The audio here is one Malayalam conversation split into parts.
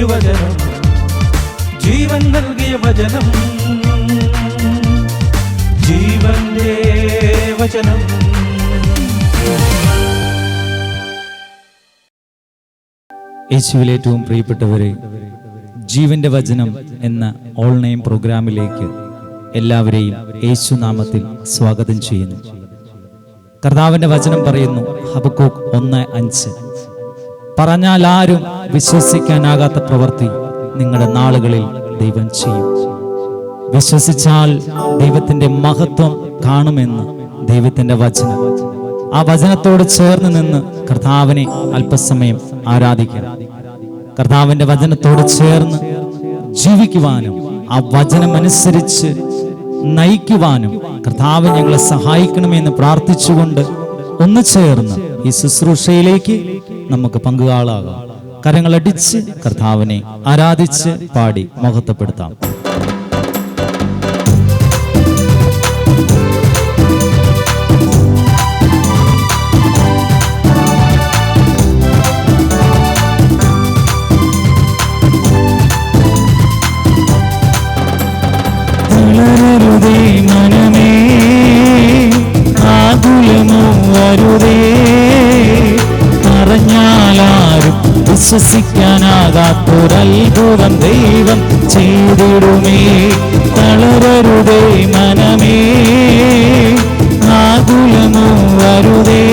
തിരുവചനം, ജീവൻ നൽകിയ വചനം, ജീവന്റെ വചനം. യേശുവിൽ ഏറ്റവും പ്രിയപ്പെട്ടവരെ, ജീവന്റെ വചനം എന്ന ഓൺലൈൻ പ്രോഗ്രാമിലേക്ക് എല്ലാവരെയും യേശുനാമത്തിൽ സ്വാഗതം ചെയ്യുന്നു. കർത്താവിന്റെ വചനം പറയുന്നു, ഹബക്കൂക്ക് 1:5, പറഞ്ഞാൽ ആരും വിശ്വസിക്കാനാകാത്ത പ്രവൃത്തി നിങ്ങളുടെ നാളുകളിൽ ദൈവം ചെയ്യും. വിശ്വസിച്ചാൽ ദൈവത്തിന്റെ മഹത്വം കാണുമെന്ന് ദൈവത്തിന്റെ വചനം. ആ വചനത്തോട് ചേർന്ന് നിന്ന് കർത്താവിനെ അല്പസമയം ആരാധിക്കണം. കർത്താവിന്റെ വചനത്തോട് ചേർന്ന് ജീവിക്കുവാനും ആ വചനമനുസരിച്ച് നയിക്കുവാനും കർത്താവ് ഞങ്ങളെ സഹായിക്കണമെന്ന് പ്രാർത്ഥിച്ചുകൊണ്ട് ഒന്ന് ചേർന്ന് ഈ ശുശ്രൂഷയിലേക്ക് നമുക്ക് പങ്കാളാകാം. കരങ്ങളടിച്ച് കർത്താവിനെ ആരാധിച്ച് പാടി മഹത്വപ്പെടുത്താം. തളരരുതേ മനമേ, ആകുലമോ വരുതേ, പറഞ്ഞാലാരും വിശ്വസിക്കാനാകാത്തൊരത്ഭുതം ദൈവം ചെയ്തിടുമേ. തളരരുതേ മനമേ, ആകുലമോ വരുതേ,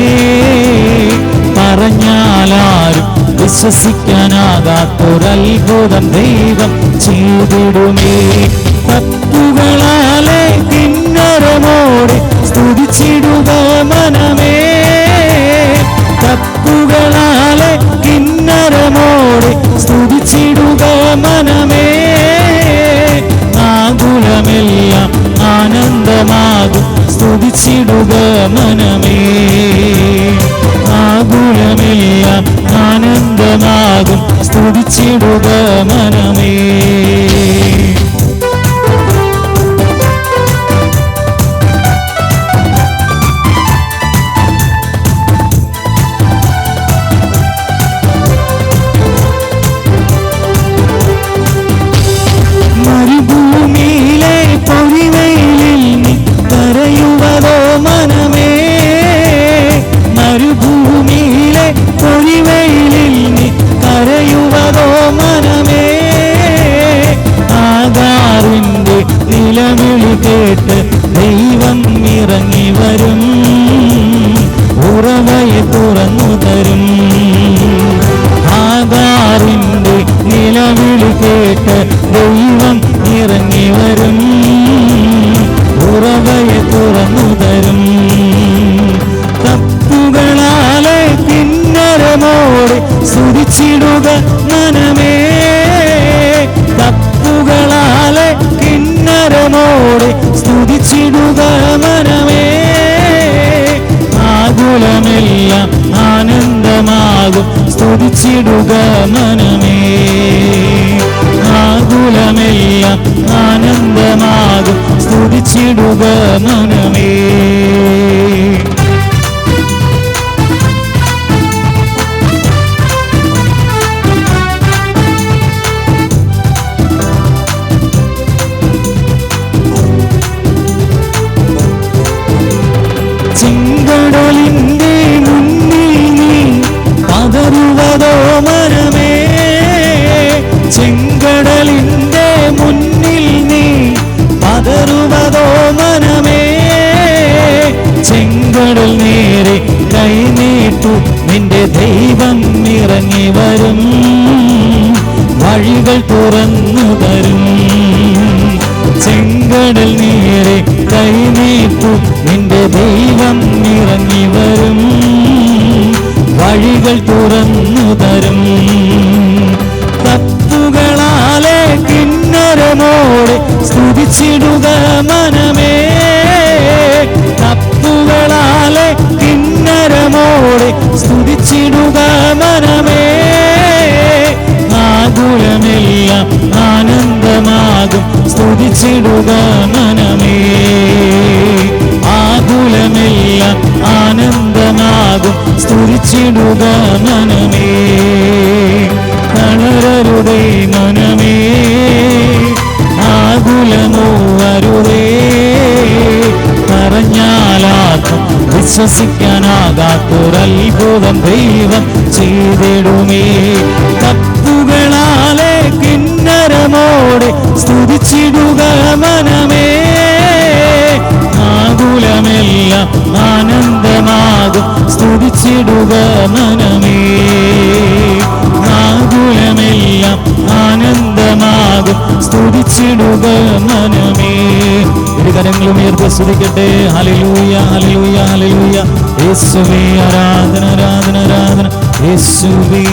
പറഞ്ഞാലാരും വിശ്വസിക്കാനാകാത്തൊരത്ഭുതം ദൈവം ചെയ്തിടുമേ. തപ്പുകളാലെ കിന്നരമോടെ സ്തുതിച്ചിടുക മനമേ, തപ്പുകളാലെ കിന്നരമോടെ സ്തുതിച്ചിടുക മനമേ. ആകുലമെല്ലാം ആനന്ദമാകും സ്തുതിച്ചിടുക മനമേ, ആകുലമെല്ലാം ആനന്ദമാകും സ്തുതിച്ചിടുക മനമേ. മരുഭൂമിയിലെ പൊഴിവെയിലിൽ നീ കരയുവതോ മനമേ, മരുഭൂമിയിലെ പൊഴിവെയിലിൽ നീ കരയുവതോ മനമേ. ആഗാറിന്റെ നിലവിളി കേട്ട് ദൈവം ഇറങ്ങി വരും, ഉറവയെ തുറന്നു തരും. ആഗാറിന്റെ നിലവിളി കേട്ട് ദൈവം ഇറങ്ങി വരും, ഉറവയെ തുറന്നു തരും. തപ്പുകളാലെ കിന്നരമോടെ സ്തുതിച്ചിടുക മനമേ, തപ്പുകളാലെ കിന്നരമോടെ സ്തുതിച്ചിടുക മനമേ. ആകുലമെല്ലാം ആനന്ദമാകും സ്തുതിച്ചിടുക മനമേ, ആകുലമെല്ലാം ആനന്ദമാകും സ്തുതിച്ചിടുക മനമേ. ചെങ്കടലിന്റെ മുന്നിൽ നീ പതറുവതോ മനമേ, ചെങ്കടലിന്റെ മുന്നിൽ നീ പതറുവതോ മനമേ. ചെങ്കടൽ നേരെ കൈനീട്ടു നിന്റെ ദൈവം ഇറങ്ങി വരും, വഴികൾ തുറന്നു തരും. ചെങ്കടൽ നേരെ കൈനീട്ടു നിന്റെ ദൈവം ഇറങ്ങി വരും, വഴികൾ തുറന്നു തരും. തപ്പുകളാലെ കിന്നരമോടെ സ്തുതിച്ചിടുക മനമേ, തപ്പുകളാലെ കിന്നരമോടെ സ്തുതിച്ചിടുക മനമേ. ആകുലമെല്ലാം ആനന്ദമാകും സ്തുതിച്ചിടുക മനമേ, ആകുലമെല്ലാം ആനന്ദമാകും സ്തുതിച്ചിടുക മനമേ. തളരരുതേ ദൈവം ചെയ്തിടുമേ. തപ്പുകളാലെ കിന്നരമോടെ സ്തുതിച്ചിടുക മനമേ. ആകുലമെല്ലാം ആനന്ദമാകും സ്തുതിച്ചിടുക മനമേ. ആകുലമെല്ലാം ആനന്ദമാകും സ്തുതിച്ചിടുക മനമേ. ഇരുകരങ്ങളും ഉയർത്തി സ്തുതിക്കട്ടെ. ഹല്ലേലൂയ ഹല്ലേലൂയ ഹല്ലേലൂയ. യേശുവേ ആരാധന ആരാധന ആരാധന യേശുവേ.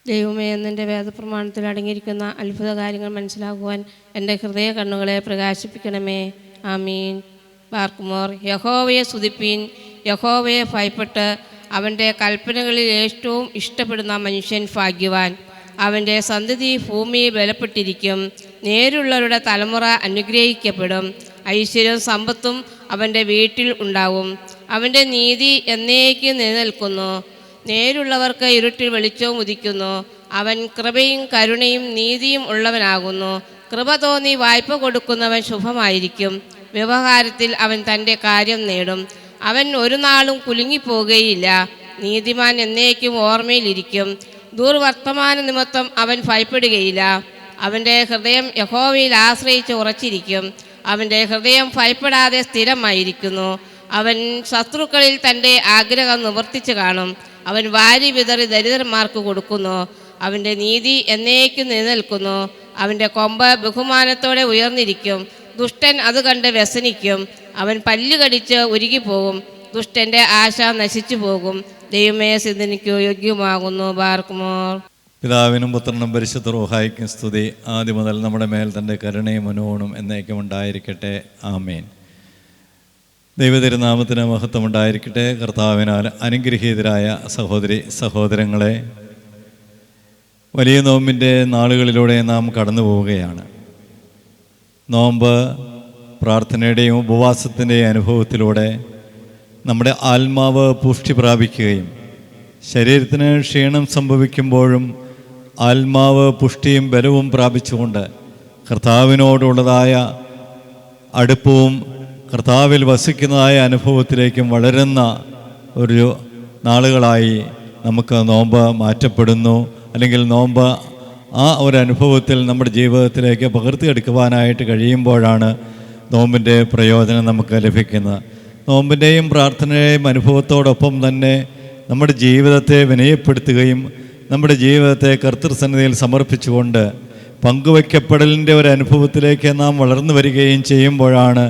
ദൈവമേ, എന്നെ വേദപ്രമാണത്തിൽ അടങ്ങിയിരിക്കുന്ന അത്ഭുത കാര്യങ്ങൾ മനസ്സിലാക്കുവാൻ എൻ്റെ ഹൃദയ കണ്ണുകളെ പ്രകാശിപ്പിക്കണമേ. ആമീൻ. ബാർക്കുമോർ. യഹോവയെ സ്തുതിപ്പീൻ. യഹോവയെ ഭയപ്പെട്ട് അവൻ്റെ കൽപ്പനകളിൽ ഏറ്റവും ഇഷ്ടപ്പെടുന്ന മനുഷ്യൻ ഭാഗ്യവാൻ. അവൻ്റെ സന്തതി ഭൂമിയിൽ ബലപ്പെട്ടിരിക്കും. നേരുള്ളവരുടെ തലമുറ അനുഗ്രഹിക്കപ്പെടും. ഐശ്വര്യവും സമ്പത്തും അവൻ്റെ വീട്ടിൽ ഉണ്ടാവും. അവൻ്റെ നീതി എന്നേക്കും നിലനിൽക്കുന്നു. നേരുള്ളവർക്ക് ഇരുട്ടിൽ വെളിച്ചവും ഉദിക്കുന്നു. അവൻ കൃപയും കരുണയും നീതിയും ഉള്ളവനാകുന്നു. കൃപ തോന്നി വായ്പ കൊടുക്കുന്നവൻ ശുഭമായിരിക്കും. വ്യവഹാരത്തിൽ അവൻ തൻ്റെ കാര്യം നേടും. അവൻ ഒരു നാളും കുലുങ്ങിപ്പോകുകയില്ല. നീതിമാൻ എന്നേക്കും ഓർമ്മയിലിരിക്കും. ദുർവർത്തമാന നിമിത്തം അവൻ ഭയപ്പെടുകയില്ല. അവൻ്റെ ഹൃദയം യഹോവയിൽ ആശ്രയിച്ച് ഉറച്ചിരിക്കും. അവൻ്റെ ഹൃദയം ഭയപ്പെടാതെ സ്ഥിരമായിരിക്കുന്നു. അവൻ ശത്രുക്കളിൽ തൻ്റെ ആഗ്രഹം നിവർത്തിച്ച് കാണും. അവൻ വാരി വിതറി ദരിദ്രന്മാർക്ക് കൊടുക്കുന്നു. അവൻ്റെ നീതി എന്നേക്കും നിലനിൽക്കുന്നു. അവൻ്റെ കൊമ്പ് ബഹുമാനത്തോടെ ഉയർന്നിരിക്കും. ദുഷ്ടൻ അത് കണ്ട് വ്യസനിക്കും. അവൻ പല്ലുകടിച്ച് ഉരുകിപ്പോകും. ദുഷ്ടൻ്റെ ആശ നശിച്ചു പോകും. ദൈവമേ, സിദ്ധനിക്ക് യോഗ്യമാകുന്നു. ബാർക്കുമോർ. പിതാവിനും പുത്രനും പരിശുദ്ധ റൂഹായിക്കും സ്തുതി. ആദ്യം മുതൽ നമ്മുടെ മേൽ തൻ്റെ കരുണയും മനോഗുണവും എന്നേക്കും ഉണ്ടായിരിക്കട്ടെ. ആമേൻ. ദൈവതിരുനാമത്തിന് മഹത്വം ഉണ്ടായിരിക്കട്ടെ. കർത്താവിനാൽ അനുഗ്രഹീതരായ സഹോദരി സഹോദരങ്ങളെ, വലിയ നോമ്പിൻ്റെ നാളുകളിലൂടെ നാം കടന്നു പോവുകയാണ്. നോമ്പ് പ്രാർത്ഥനയുടെയും ഉപവാസത്തിൻ്റെയും അനുഭവത്തിലൂടെ നമ്മുടെ ആത്മാവ് പുഷ്ടി പ്രാപിക്കുകയും ശരീരത്തിന് ക്ഷീണം സംഭവിക്കുമ്പോഴും ആത്മാവ് പുഷ്ടിയും ബലവും പ്രാപിച്ചുകൊണ്ട് കർത്താവിനോടുള്ളതായ അടുപ്പവും കർത്താവിൽ വസിക്കുന്നതായ അനുഭവത്തിലേക്കും വളരുന്ന ഒരു നാളുകളായി നമുക്ക് നോമ്പ് മാറ്റപ്പെടുന്നു. അല്ലെങ്കിൽ നോമ്പ് ആ ഒരു അനുഭവത്തിൽ നമ്മുടെ ജീവിതത്തിലേക്ക് പകർത്തിയെടുക്കുവാനായിട്ട് കഴിയുമ്പോഴാണ് നോമ്പിൻ്റെ പ്രയോജനം നമുക്ക് ലഭിക്കുന്നത്. നോമ്പിൻ്റെയും പ്രാർത്ഥനയുടെയും അനുഭവത്തോടൊപ്പം തന്നെ നമ്മുടെ ജീവിതത്തെ വിനയപ്പെടുത്തുകയും നമ്മുടെ ജീവിതത്തെ കർത്തൃസന്നിധിയിൽ സമർപ്പിച്ചുകൊണ്ട് പങ്കുവയ്ക്കപ്പെടലിൻ്റെ ഒരു അനുഭവത്തിലേക്ക് നാം വളർന്നു വരികയും ചെയ്യുമ്പോഴാണ്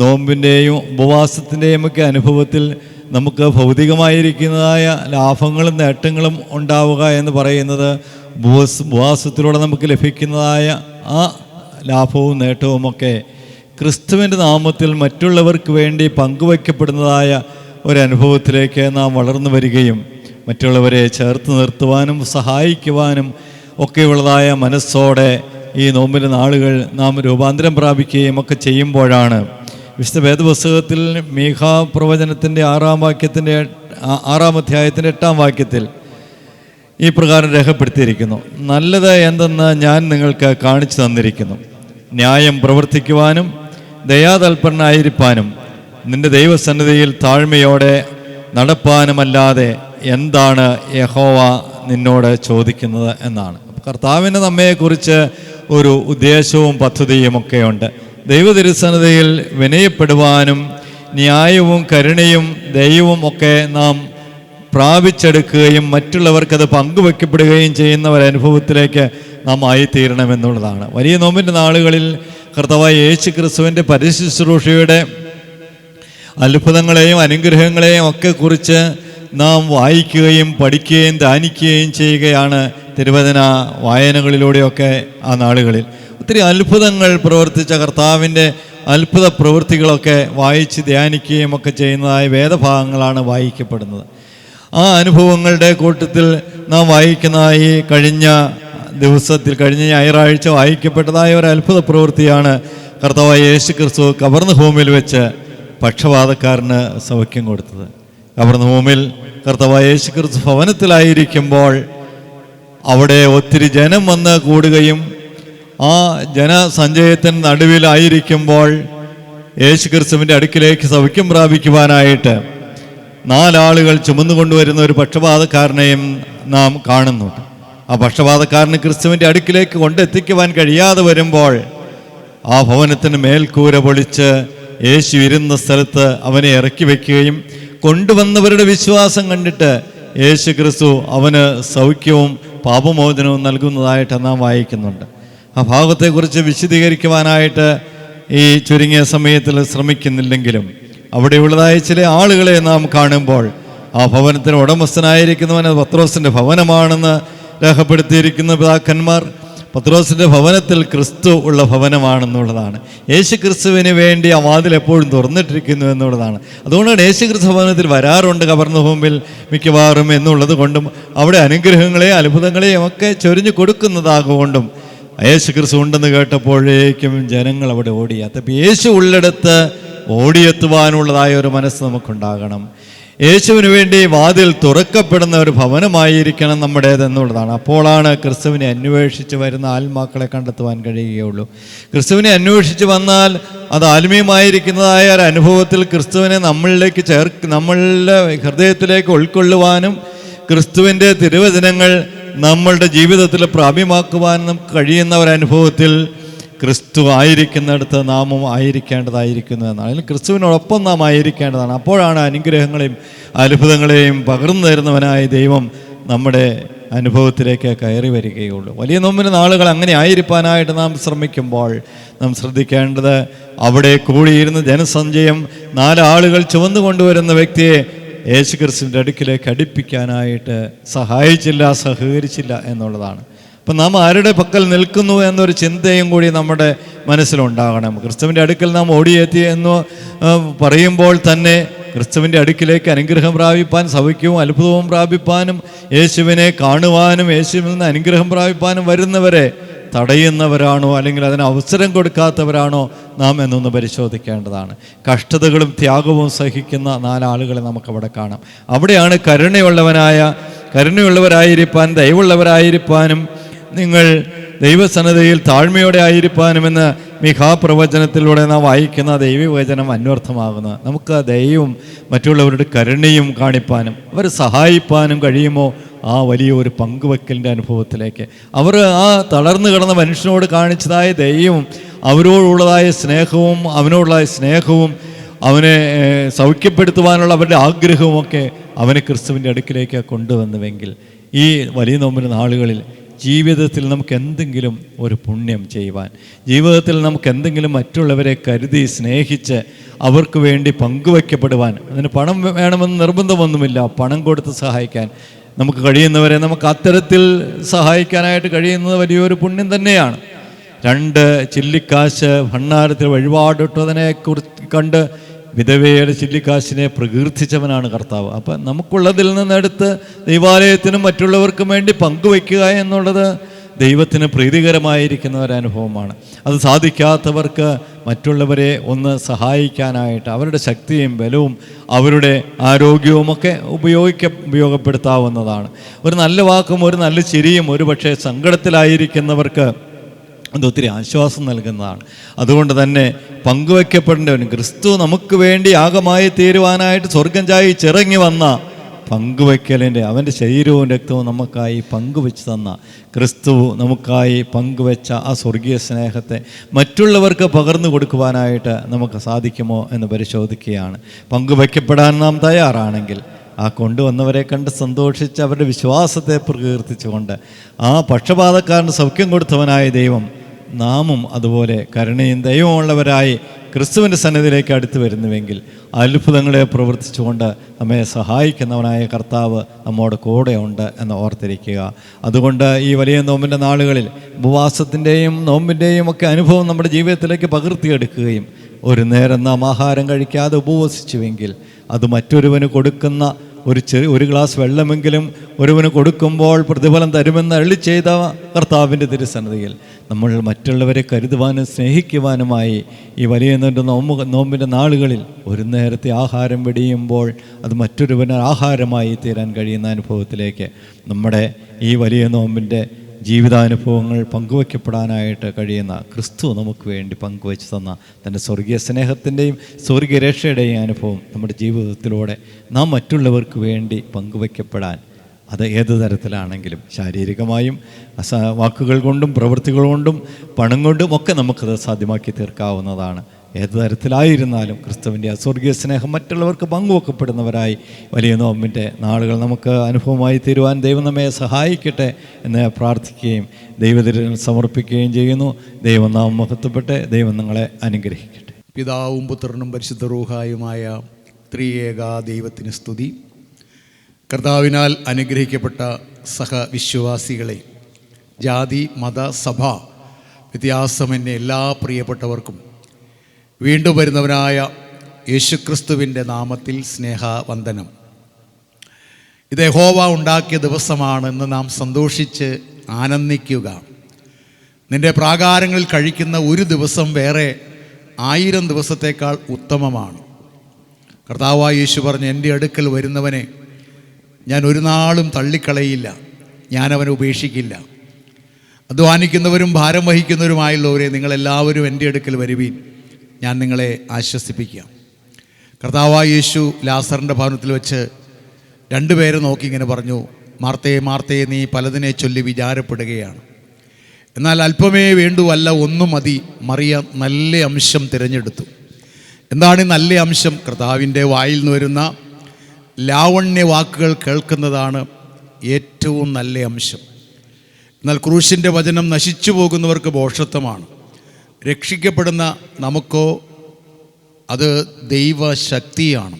നോമ്പിൻ്റെയും ഉപവാസത്തിൻ്റെയും ഒക്കെ അനുഭവത്തിൽ നമുക്ക് ഭൗതികമായിരിക്കുന്നതായ ലാഭങ്ങളും നേട്ടങ്ങളും ഉണ്ടാവുക എന്ന് പറയുന്നത് ഉപവാസത്തിലൂടെ നമുക്ക് ലഭിക്കുന്നതായ ആ ലാഭവും നേട്ടവുമൊക്കെ ക്രിസ്തുവിൻ്റെ നാമത്തിൽ മറ്റുള്ളവർക്ക് വേണ്ടി പങ്കുവയ്ക്കപ്പെടുന്നതായ ഒരനുഭവത്തിലേക്ക് നാം വളർന്നു വരികയും മറ്റുള്ളവരെ ചേർത്ത് നിർത്തുവാനും സഹായിക്കുവാനും ഒക്കെയുള്ളതായ മനസ്സോടെ ഈ നോമ്പിൻ്റെ നാളുകൾ നാം രൂപാന്തരം പ്രാപിക്കുകയും ഒക്കെ ചെയ്യുമ്പോഴാണ് വിശുദ്ധ വേദപുസ്തകത്തിൽ മീഖാ പ്രവചനത്തിൻ്റെ 6 അധ്യായത്തിൻ്റെ 8 വാക്യത്തിൽ ഈ പ്രകാരം രേഖപ്പെടുത്തിയിരിക്കുന്നു: നല്ലത് എന്തെന്ന് ഞാൻ നിങ്ങൾക്ക് കാണിച്ചു തന്നിരിക്കുന്നു. ന്യായം പ്രവർത്തിക്കുവാനും ദയാതൽപരനായിരിക്കാനും നിന്റെ ദൈവസന്നിധിയിൽ താഴ്മയോടെ നടപ്പാനുമല്ലാതെ എന്താണ് യഹോവ നിന്നോട് ചോദിക്കുന്നത് എന്നാണ്. കർത്താവിന് നമ്മെക്കുറിച്ച് ഒരു ഉദ്ദേശവും പദ്ധതിയും ഒക്കെയുണ്ട്. ദൈവതിരുസന്നിധിയിൽ വിനയപ്പെടുവാനും ന്യായവും കരുണയും ദൈവവും ഒക്കെ നാം പ്രാപിച്ചെടുക്കുകയും മറ്റുള്ളവർക്കത് പങ്കുവയ്ക്കപ്പെടുകയും ചെയ്യുന്ന ഒരനുഭവത്തിലേക്ക് നാം ആയിത്തീരണമെന്നുള്ളതാണ്. വലിയ നോമ്പിൻ്റെ നാളുകളിൽ കർത്താവായ യേശു ക്രിസ്തുവിൻ്റെ പരിശുശ്രൂഷയുടെ അത്ഭുതങ്ങളെയും അനുഗ്രഹങ്ങളെയും ഒക്കെ കുറിച്ച് നാം വായിക്കുകയും പഠിക്കുകയും ധ്യാനിക്കുകയും ചെയ്യുകയാണ് തിരുവചന വായനകളിലൂടെയൊക്കെ. ആ നാളുകളിൽ ഒത്തിരി അത്ഭുതങ്ങൾ പ്രവർത്തിച്ച കർത്താവിൻ്റെ അത്ഭുത പ്രവൃത്തികളൊക്കെ വായിച്ച് ധ്യാനിക്കുകയും ഒക്കെ ചെയ്യുന്നതായ വേദഭാഗങ്ങളാണ് വായിക്കപ്പെടുന്നത്. ആ അനുഭവങ്ങളുടെ കൂട്ടത്തിൽ നാം വായിക്കുന്ന ഈ കഴിഞ്ഞ ഞായറാഴ്ച വായിക്കപ്പെട്ടതായ ഒരു അത്ഭുത പ്രവൃത്തിയാണ് കർത്താവായ യേശു ക്രിസ്തു കവർന്നഭൂമിയിൽ വെച്ച് പക്ഷപാതക്കാരന് സൗഖ്യം കൊടുത്തത്. കവർന്നഭൂമിൽ കർത്താവായ യേശു ക്രിസ്തു ഭവനത്തിലായിരിക്കുമ്പോൾ അവിടെ ഒത്തിരി ജനം വന്ന് കൂടുകയും ആ ജനസഞ്ചയത്തിന് നടുവിലായിരിക്കുമ്പോൾ യേശു ക്രിസ്തുവിൻ്റെ അടുക്കിലേക്ക് സൗഖ്യം പ്രാപിക്കുവാനായിട്ട് 4 ചുമന്നുകൊണ്ടുവരുന്ന ഒരു പക്ഷപാതക്കാരനെയും നാം കാണുന്നുണ്ട്. ആ പക്ഷപാതക്കാരന് ക്രിസ്തുവിൻ്റെ അടുക്കിലേക്ക് കൊണ്ടെത്തിക്കുവാൻ കഴിയാതെ വരുമ്പോൾ ആ ഭവനത്തിന് മേൽക്കൂര പൊളിച്ച് യേശു ഇരുന്ന സ്ഥലത്ത് അവനെ ഇറക്കി വയ്ക്കുകയും കൊണ്ടുവന്നവരുടെ വിശ്വാസം കണ്ടിട്ട് യേശു ക്രിസ്തു അവന് സൗഖ്യവും പാപമോചനവും നൽകുന്നതായിട്ട് നാം വായിക്കുന്നുണ്ട്. ആ ഭാഗത്തെക്കുറിച്ച് വിശദീകരിക്കുവാനായിട്ട് ഈ ചുരുങ്ങിയ സമയത്തിൽ ശ്രമിക്കുന്നില്ലെങ്കിലും അവിടെയുള്ളതായ ചില ആളുകളെ നാം കാണുമ്പോൾ ആ ഭവനത്തിന് ഉടമസ്ഥനായിരിക്കുന്നവൻ പത്രോസിൻ്റെ ഭവനമാണെന്ന് രേഖപ്പെടുത്തിയിരിക്കുന്ന പിതാക്കന്മാർ. പത്രോസിൻ്റെ ഭവനത്തിൽ ക്രിസ്തു ഉള്ള ഭവനമാണെന്നുള്ളതാണ്. യേശു ക്രിസ്തുവിന് വേണ്ടി ആ വാതിൽ എപ്പോഴും തുറന്നിട്ടിരിക്കുന്നു എന്നുള്ളതാണ്. അതുകൊണ്ടാണ് യേശു ക്രിസ്തു ഭവനത്തിൽ വരാറുണ്ട് കവർന്നഭൂമിൽ മിക്കവാറും എന്നുള്ളത് കൊണ്ടും അവിടെ അനുഗ്രഹങ്ങളെയും അത്ഭുതങ്ങളെയും ഒക്കെ ചൊരിഞ്ഞു കൊടുക്കുന്നതാകൊണ്ടും യേശു ക്രിസ്തു ഉണ്ടെന്ന് കേട്ടപ്പോഴേക്കും ജനങ്ങൾ അവിടെ ഓടിയെത്തും. അപ്പം യേശു ഉള്ളിടത്ത് ഓടിയെത്തുവാനുള്ളതായ ഒരു മനസ്സ് നമുക്കുണ്ടാകണം. യേശുവിന് വേണ്ടി വാതിൽ തുറക്കപ്പെടുന്ന ഒരു ഭവനമായിരിക്കണം നമ്മുടേതെന്നുള്ളതാണ്. അപ്പോഴാണ് ക്രിസ്തുവിനെ അന്വേഷിച്ച് വരുന്ന ആത്മാക്കളെ കണ്ടെത്തുവാൻ കഴിയുകയുള്ളൂ. ക്രിസ്തുവിനെ അന്വേഷിച്ച് വന്നാൽ അത് ആത്മീയമായിരിക്കുന്നതായ ഒരു അനുഭവത്തിൽ ക്രിസ്തുവിനെ നമ്മളിലേക്ക് നമ്മളുടെ ഹൃദയത്തിലേക്ക് ഉൾക്കൊള്ളുവാനും ക്രിസ്തുവിൻ്റെ തിരുവചനങ്ങൾ നമ്മളുടെ ജീവിതത്തിൽ പ്രാപ്യമാക്കുവാനും നമുക്ക് കഴിയുന്ന ഒരനുഭവത്തിൽ ക്രിസ്തു ആയിരിക്കുന്നിടത്ത് നാമും ആയിരിക്കേണ്ടതായിരിക്കുന്നു എന്നാണ്. അതിൽ ക്രിസ്തുവിനോടൊപ്പം നാം ആയിരിക്കേണ്ടതാണ്. അപ്പോഴാണ് അനുഗ്രഹങ്ങളെയും അത്ഭുതങ്ങളെയും പകർന്നു തരുന്നവനായ ദൈവം നമ്മുടെ അനുഭവത്തിലേക്ക് കയറി വരികയുള്ളൂ. വലിയ നോമ്പിന് നാളുകൾ അങ്ങനെ ആയിരിക്കാനായിട്ട് നാം ശ്രമിക്കുമ്പോൾ നാം ശ്രദ്ധിക്കേണ്ടത് അവിടെ കൂടിയിരുന്ന ജനസഞ്ചയം 4 ആളുകൾ ചുമന്നു കൊണ്ടുവരുന്ന വ്യക്തിയെ യേശു ക്രിസ്തുവിൻ്റെ അടുക്കിലേക്ക് അടുപ്പിക്കാനായിട്ട് സഹകരിച്ചില്ല എന്നുള്ളതാണ്. അപ്പം നാം ആരുടെ പക്കൽ നിൽക്കുന്നു എന്നൊരു ചിന്തയും കൂടി നമ്മുടെ മനസ്സിലുണ്ടാകണം. ക്രിസ്തുവിൻ്റെ അടുക്കൽ നാം ഓടിയെത്തി എന്ന് പറയുമ്പോൾ തന്നെ ക്രിസ്തുവിൻ്റെ അടുക്കിലേക്ക് അനുഗ്രഹം പ്രാപിപ്പാൻ, സൗഖ്യവും അത്ഭുതവും പ്രാപിപ്പാനും യേശുവിനെ കാണുവാനും യേശുവിൽ നിന്ന് അനുഗ്രഹം പ്രാപിപ്പാനും വരുന്നവരെ തടയുന്നവരാണോ അല്ലെങ്കിൽ അതിന് അവസരം കൊടുക്കാത്തവരാണോ നാം എന്നൊന്ന് പരിശോധിക്കേണ്ടതാണ്. കഷ്ടതകളും ത്യാഗവും സഹിക്കുന്ന 4 ആളുകളെ നമുക്കവിടെ കാണാം. അവിടെയാണ് കരുണയുള്ളവരായിരിക്കാൻ, ദയവുള്ളവരായിരിക്കാനും നിങ്ങൾ ദൈവസന്നദ്ധയിൽ താഴ്മയോടെ ആയിരിക്കാനുമെന്ന് മിഖാപ്രവചനത്തിലൂടെ നാം വായിക്കുന്ന ദൈവവചനം അന്വർത്ഥമാകുന്നത്. നമുക്ക് ദയവും മറ്റുള്ളവരുടെ കരുണയും കാണിപ്പാനും അവരെ സഹായിപ്പാനും കഴിയുമോ ആ വലിയൊരു പങ്കുവെക്കലിൻ്റെ അനുഭവത്തിലേക്ക് അവർ ആ തളർന്നു കിടന്ന മനുഷ്യനോട് കാണിച്ചതായ ദയവും അവരോടുള്ളതായ സ്നേഹവും അവനെ സൗഖ്യപ്പെടുത്തുവാനുള്ള അവരുടെ ആഗ്രഹവുമൊക്കെ അവനെ ക്രിസ്തുവിൻ്റെ അടുക്കിലേക്ക് കൊണ്ടുവന്നുവെങ്കിൽ ഈ വലിയ നോമ്പിന് നാളുകളിൽ ജീവിതത്തിൽ നമുക്ക് എന്തെങ്കിലും ഒരു പുണ്യം ചെയ്യുവാൻ, ജീവിതത്തിൽ നമുക്ക് എന്തെങ്കിലും മറ്റുള്ളവരെ കരുതി സ്നേഹിച്ച് അവർക്ക് വേണ്ടി പങ്കുവയ്ക്കപ്പെടുവാൻ, അതിന് പണം വേണമെന്ന് നിർബന്ധമൊന്നുമില്ല. പണം കൊടുത്ത് സഹായിക്കാൻ നമുക്ക് കഴിയുന്നവരെ നമുക്ക് അത്തരത്തിൽ സഹായിക്കാനായിട്ട് കഴിയുന്നത് വലിയൊരു പുണ്യം തന്നെയാണ്. 2 ചില്ലിക്കാശ് ഭണ്ഡാരത്തിൽ വഴിപാടിട്ടതിനെ കുറിച്ച് കണ്ട് വിധവയുടെ ചില്ലിക്കാശിനെ പ്രകീർത്തിച്ചവനാണ് കർത്താവ്. അപ്പം നമുക്കുള്ളതിൽ നിന്നെടുത്ത് ദൈവാലയത്തിനും മറ്റുള്ളവർക്കും വേണ്ടി പങ്കുവയ്ക്കുക എന്നുള്ളത് ദൈവത്തിന് പ്രീതികരമായിരിക്കുന്ന ഒരനുഭവമാണ്. അത് സാധിക്കാത്തവർക്ക് മറ്റുള്ളവരെ ഒന്ന് സഹായിക്കാനായിട്ട് അവരുടെ ശക്തിയും ബലവും അവരുടെ ആരോഗ്യവുമൊക്കെ ഉപയോഗപ്പെടുത്താവുന്നതാണ്. ഒരു നല്ല വാക്കും ഒരു നല്ല ചിരിയും ഒരു പക്ഷേ സങ്കടത്തിലായിരിക്കുന്നവർക്ക് അതൊത്തിരി ആശ്വാസം നൽകുന്നതാണ്. അതുകൊണ്ട് തന്നെ പങ്കുവയ്ക്കപ്പെടേണ്ടവനും ക്രിസ്തു നമുക്ക് വേണ്ടി യാഗമായി തീരുവാനായിട്ട് സ്വർഗം ചായിച്ചിറങ്ങി വന്ന പങ്കുവയ്ക്കലിൻ്റെ അവൻ്റെ ശരീരവും രക്തവും നമുക്കായി പങ്കുവെച്ച് തന്ന ക്രിസ്തു നമുക്കായി പങ്കുവെച്ച ആ സ്വർഗീയ സ്നേഹത്തെ മറ്റുള്ളവർക്ക് പകർന്നു കൊടുക്കുവാനായിട്ട് നമുക്ക് സാധിക്കുമോ എന്ന് പരിശോധിക്കുകയാണ്. പങ്കുവയ്ക്കപ്പെടാൻ നാം തയ്യാറാണെങ്കിൽ ആ കൊണ്ടുവന്നവരെ കണ്ട് സന്തോഷിച്ച് അവരുടെ വിശ്വാസത്തെ പ്രകീർത്തിച്ചുകൊണ്ട് ആ പക്ഷപാതക്കാരന് സൗഖ്യം കൊടുത്തവനായ ദൈവം നാമും അതുപോലെ കരുണയും ദൈവമുള്ളവരായി ക്രിസ്തുവിൻ്റെ സന്നിധിയിലേക്ക് അടുത്ത് വരുന്നുവെങ്കിൽ അത്ഭുതങ്ങളെ പ്രവർത്തിച്ചുകൊണ്ട് നമ്മെ സഹായിക്കുന്നവനായ കർത്താവ് നമ്മോട് കൂടെയുണ്ട് എന്ന് ഓർത്തിരിക്കുക. അതുകൊണ്ട് ഈ വലിയ നോമ്പിൻ്റെ നാളുകളിൽ ഉപവാസത്തിൻ്റെയും നോമ്പിൻ്റെയും ഒക്കെ അനുഭവം നമ്മുടെ ജീവിതത്തിലേക്ക് പകർത്തിയെടുക്കുകയും ഒരു നേരം നാം ആഹാരം കഴിക്കാതെ ഉപവസിച്ചുവെങ്കിൽ അത് മറ്റൊരുവന് കൊടുക്കുന്ന ഒരു ഗ്ലാസ് വെള്ളമെങ്കിലും ഒരുവന് കൊടുക്കുമ്പോൾ പ്രതിഫലം തരുമെന്ന് അരുളി ചെയ്ത കർത്താവിൻ്റെ തിരുസന്നിധിയിൽ നമ്മൾ മറ്റുള്ളവരെ കരുതുവാനും സ്നേഹിക്കുവാനുമായി ഈ വലിയ നോമ്പിൻ്റെ നാളുകളിൽ ഒരു നേരത്തെ ആഹാരം വെടിയുമ്പോൾ അത് മറ്റൊരുവന് ആഹാരമായി തീരാൻ കഴിയുന്ന അനുഭവത്തിലേക്ക് നമ്മുടെ ഈ വലിയ നോമ്പിൻ്റെ ജീവിതാനുഭവങ്ങൾ പങ്കുവയ്ക്കപ്പെടാനായിട്ട് കഴിയുന്ന ക്രിസ്തു നമുക്ക് വേണ്ടി പങ്കുവച്ച് തന്ന തൻ്റെ സ്വർഗീയ സ്നേഹത്തിൻ്റെയും സ്വർഗീയ രക്ഷയുടെയും അനുഭവം നമ്മുടെ ജീവിതത്തിലൂടെ നാം മറ്റുള്ളവർക്ക് വേണ്ടി പങ്കുവയ്ക്കപ്പെടാൻ, അത് ഏത് തരത്തിലാണെങ്കിലും ശാരീരികമായും വാക്കുകൾ കൊണ്ടും പ്രവൃത്തികൾ കൊണ്ടും പണം കൊണ്ടും ഒക്കെ നമുക്കത് സാധ്യമാക്കി തീർക്കാവുന്നതാണ്. ഏത് തരത്തിലായിരുന്നാലും ക്രിസ്തുവിൻ്റെ അസ്വർഗീയ സ്നേഹം മറ്റുള്ളവർക്ക് പങ്കുവെക്കപ്പെടുന്നവരായി വലിയ നോമ്പിൻ്റെ നാളുകൾ നമുക്ക് അനുഭവമായി തീരുവാൻ ദൈവം നമ്മെ സഹായിക്കട്ടെ എന്ന് പ്രാർത്ഥിക്കുകയും ദൈവത്തിൽ സമർപ്പിക്കുകയും ചെയ്യുന്നു. ദൈവം നാം മഹത്വപ്പെട്ട് ദൈവം നിങ്ങളെ അനുഗ്രഹിക്കട്ടെ. പിതാവും പുത്രനും പരിശുദ്ധ റൂഹായുമായ ത്രിയേക ദൈവത്തിന് സ്തുതി. കർത്താവിനാൽ അനുഗ്രഹിക്കപ്പെട്ട സഹവിശ്വാസികളെ, ജാതി മത സഭ വ്യത്യാസമെന്നെ എല്ലാ പ്രിയപ്പെട്ടവർക്കും വീണ്ടും വരുന്നവനായ യേശുക്രിസ്തുവിൻ്റെ നാമത്തിൽ സ്നേഹവന്ദനം. ഇത് യഹോവ ഉണ്ടാക്കിയ ദിവസമാണെന്ന് നാം സന്തോഷിച്ച് ആനന്ദിക്കുക. നിൻ്റെ പ്രാകാരങ്ങളിൽ കഴിക്കുന്ന ഒരു ദിവസം വേറെ 1000 ദിവസത്തേക്കാൾ ഉത്തമമാണ്. കർത്താവായ യേശു പറഞ്ഞു, എൻ്റെ അടുക്കൽ വരുന്നവനെ ഞാൻ ഒരു നാളും തള്ളിക്കളയില്ല, ഞാനവനെ ഉപേക്ഷിക്കില്ല. അധ്വാനിക്കുന്നവരും ഭാരം വഹിക്കുന്നവരുമായുള്ളവരെ നിങ്ങളെല്ലാവരും എൻ്റെ അടുക്കൽ വരുവീൻ, ഞാൻ നിങ്ങളെ ആശ്വസിപ്പിക്കാം. കർത്താവായ യേശു ലാസറിൻ്റെ ഭവനത്തിൽ വെച്ച് 2 പേരെ നോക്കി ഇങ്ങനെ പറഞ്ഞു, മാർത്തയെ മാർത്തയെ, നീ പലതിനെ ചൊല്ലി വിചാരപ്പെടുകയാണ്, എന്നാൽ അല്പമേ വേണ്ടു, അല്ല ഒന്നും മതി. മറിയ നല്ല അംശം തിരഞ്ഞെടുത്തു. എന്താണ് ഈ നല്ല അംശം? കർത്താവിൻ്റെ വായിൽ നിന്ന് വരുന്ന ലാവണ്യ വാക്കുകൾ കേൾക്കുന്നതാണ് ഏറ്റവും നല്ല അംശം. എന്നാൽ ക്രൂശിൻ്റെ വചനം നശിച്ചു പോകുന്നവർക്ക് ഭോഷത്വമാണ്, രക്ഷിക്കപ്പെടുന്ന നമുക്കോ അത് ദൈവശക്തിയാണ്.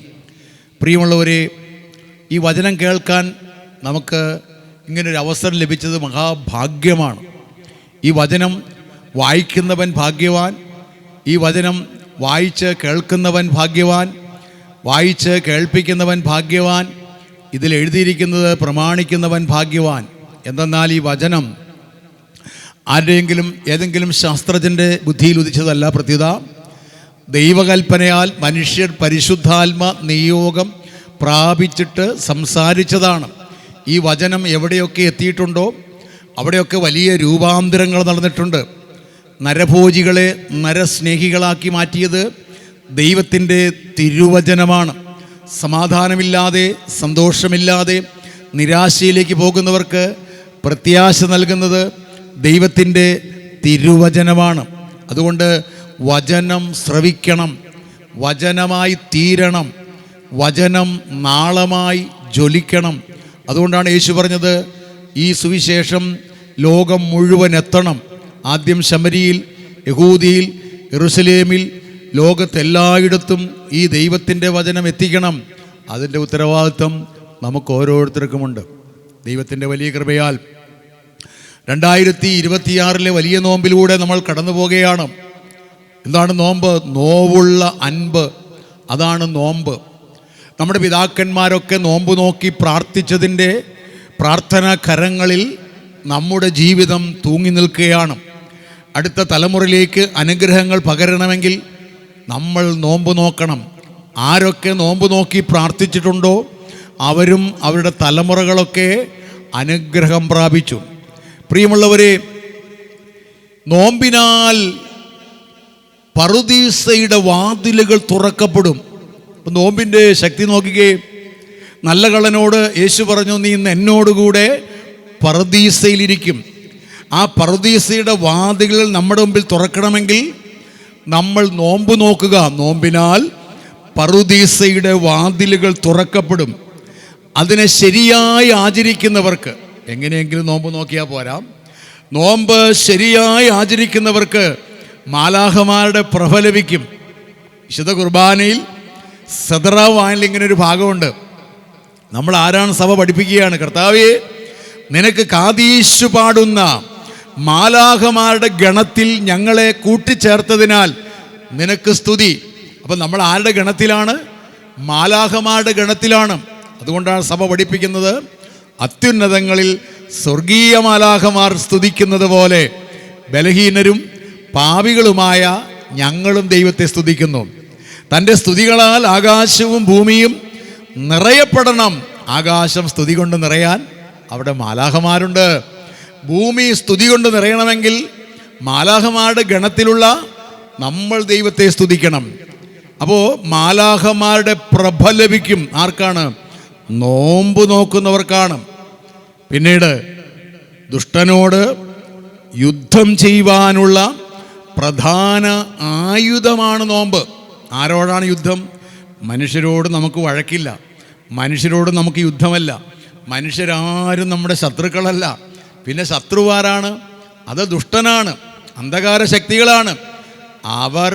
പ്രിയമുള്ളവരെ, ഈ വചനം കേൾക്കാൻ നമുക്ക് ഇങ്ങനൊരു അവസരം ലഭിച്ചത് മഹാഭാഗ്യമാണ്. ഈ വചനം വായിക്കുന്നവൻ ഭാഗ്യവാൻ, ഈ വചനം വായിച്ച് കേൾക്കുന്നവൻ ഭാഗ്യവാൻ, വായിച്ച് കേൾപ്പിക്കുന്നവൻ ഭാഗ്യവാൻ, ഇതിൽ എഴുതിയിരിക്കുന്നത് പ്രമാണിക്കുന്നവൻ ഭാഗ്യവാൻ. എന്തെന്നാൽ ഈ വചനം ആരുടെയെങ്കിലും ഏതെങ്കിലും ശാസ്ത്രജ്ഞൻ്റെ ബുദ്ധിയിൽ ഉദിച്ചതല്ല. പ്രത്യുത ദൈവകൽപ്പനയാൽ മനുഷ്യർ പരിശുദ്ധാത്മ നിയോഗം പ്രാപിച്ചിട്ട് സംസാരിച്ചതാണ്. ഈ വചനം എവിടെയൊക്കെ എത്തിയിട്ടുണ്ടോ അവിടെയൊക്കെ വലിയ രൂപാന്തരങ്ങൾ നടന്നിട്ടുണ്ട്. നരഭോജികളെ നരസ്നേഹികളാക്കി മാറ്റിയത് ദൈവത്തിൻ്റെ തിരുവചനമാണ്. സമാധാനമില്ലാതെ സന്തോഷമില്ലാതെ നിരാശയിലേക്ക് പോകുന്നവർക്ക് പ്രത്യാശ നൽകുന്നത് ദൈവത്തിൻ്റെ തിരുവചനമാണ്. അതുകൊണ്ട് വചനം ശ്രവിക്കണം, വചനമായി തീരണം, വചനം നാളമായി ജ്വലിക്കണം. അതുകൊണ്ടാണ് യേശു പറഞ്ഞത്, ഈ സുവിശേഷം ലോകം മുഴുവൻ എത്തണം. ആദ്യം ശമരിയിൽ, യഹൂദിയിൽ, യെരുശലേമിൽ, ലോകത്തെല്ലായിടത്തും ഈ ദൈവത്തിൻ്റെ വചനം എത്തിക്കണം. അതിൻ്റെ ഉത്തരവാദിത്വം നമുക്ക് ഓരോരുത്തർക്കുമുണ്ട്. ദൈവത്തിൻ്റെ വലിയ കൃപയാൽ 2026 വലിയ നോമ്പിലൂടെ നമ്മൾ കടന്നു പോകുകയാണ്. എന്താണ് നോമ്പ്? നോവുള്ള അൻപ്, അതാണ് നോമ്പ്. നമ്മുടെ പിതാക്കന്മാരൊക്കെ നോമ്പ് നോക്കി പ്രാർത്ഥിച്ചതിൻ്റെ പ്രാർത്ഥനാ കരങ്ങളിൽ നമ്മുടെ ജീവിതം തൂങ്ങി നിൽക്കുകയാണ്. അടുത്ത തലമുറയിലേക്ക് അനുഗ്രഹങ്ങൾ പകരണമെങ്കിൽ നമ്മൾ നോമ്പ് നോക്കണം. ആരൊക്കെ നോമ്പ് നോക്കി പ്രാർത്ഥിച്ചിട്ടുണ്ടോ അവരും അവരുടെ തലമുറകളൊക്കെ അനുഗ്രഹം പ്രാപിച്ചു. പ്രിയമുള്ളവരെ, നോമ്പിനാൽ പറുദീസയുടെ വാതിലുകൾ തുറക്കപ്പെടും. നോമ്പിൻ്റെ ശക്തി നോക്കിക്കേ. നല്ല കള്ളനോട് യേശു പറഞ്ഞു, നീ ഇന്ന് എന്നോടുകൂടെ പറുദീസയിലിരിക്കും. ആ പറുദീസയുടെ വാതിലുകൾ നമ്മുടെ മുമ്പിൽ തുറക്കണമെങ്കിൽ നമ്മൾ നോമ്പ് നോക്കുക. നോമ്പിനാൽ പറുദീസയുടെ വാതിലുകൾ തുറക്കപ്പെടും. അതിനെ ശരിയായി ആചരിക്കുന്നവർക്ക്, എങ്ങനെയെങ്കിലും നോമ്പ് നോക്കിയാൽ പോരാ, നോമ്പ് ശരിയായി ആചരിക്കുന്നവർക്ക് മാലാഖമാരുടെ പ്രഭ ലഭിക്കും. വിശുദ്ധ കുർബാനയിൽ സദറ വാനിൽ ഇങ്ങനെ ഒരു ഭാഗമുണ്ട്. നമ്മൾ ആരാണ്? സഭ പഠിപ്പിക്കുകയാണ്, കർത്താവേ നിനക്ക് കാദീശു പാടുന്ന മാലാഖമാരുടെ ഗണത്തിൽ ഞങ്ങളെ കൂട്ടിച്ചേർത്തതിനാൽ നിനക്ക് സ്തുതി. അപ്പം നമ്മൾ ആരുടെ ഗണത്തിലാണ്? മാലാഖമാരുടെ ഗണത്തിലാണ്. അതുകൊണ്ടാണ് സഭ പഠിപ്പിക്കുന്നത്, അത്യുന്നതങ്ങളിൽ സ്വർഗീയ മാലാഖമാർ സ്തുതിക്കുന്നത് പോലെ ബലഹീനരും പാപികളുമായ ഞങ്ങളും ദൈവത്തെ സ്തുതിക്കുന്നു. തൻ്റെ സ്തുതികളാൽ ആകാശവും ഭൂമിയും നിറയപ്പെടണം. ആകാശം സ്തുതി കൊണ്ട് നിറയാൻ അവിടെ മാലാഖമാരുണ്ട്. ഭൂമി സ്തുതി കൊണ്ട് നിറയണമെങ്കിൽ മാലാഖമാരുടെ ഗണത്തിലുള്ള നമ്മൾ ദൈവത്തെ സ്തുതിക്കണം. അപ്പോൾ മാലാഖമാരുടെ പ്രഭ ലഭിക്കും. ആർക്കാണ്? നോമ്പ് നോക്കുന്നവർക്കാണ്. പിന്നീട് ദുഷ്ടനോട് യുദ്ധം ചെയ്യുവാനുള്ള പ്രധാന ആയുധമാണ് നോമ്പ്. ആരോടാണ് യുദ്ധം? മനുഷ്യരോട് നമുക്ക് വഴക്കില്ല, മനുഷ്യരോട് നമുക്ക് യുദ്ധമല്ല, മനുഷ്യരാരും നമ്മുടെ ശത്രുക്കളല്ല. പിന്നെ ശത്രുവാരാണ്? അത് ദുഷ്ടനാണ്, അന്ധകാര ശക്തികളാണ്. അവർ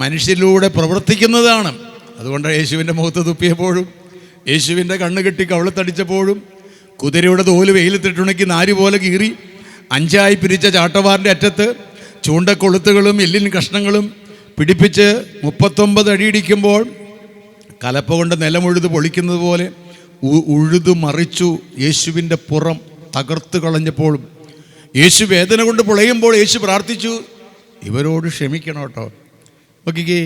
മനുഷ്യരിലൂടെ പ്രവർത്തിക്കുന്നതാണ്. അതുകൊണ്ട് യേശുവിൻ്റെ മുഖത്ത് തുപ്പിയപ്പോഴും, യേശുവിൻ്റെ കണ്ണ് കെട്ടി കവളത്തടിച്ചപ്പോഴും, കുതിരയുടെ തോല് വെയിലത്തിട്ടുണക്കി നാര് പോലെ കീറി 5ആയി പിരിച്ച ചാട്ടവാറിൻ്റെ അറ്റത്ത് ചൂണ്ടക്കൊളുത്തുകളും എല്ലിൻ കഷ്ണങ്ങളും പിടിപ്പിച്ച് 39 അടിയിടിക്കുമ്പോൾ കലപ്പ കൊണ്ട് നിലമുഴുത് പൊളിക്കുന്നത് പോലെ ഉഴുതു മറിച്ചു യേശുവിൻ്റെ പുറം തകർത്ത് കളഞ്ഞപ്പോഴും, യേശു വേദന കൊണ്ട് പൊളയുമ്പോൾ യേശു പ്രാർത്ഥിച്ചു, ഇവരോട് ക്ഷമിക്കണം കേട്ടോ. നോക്കിക്കേ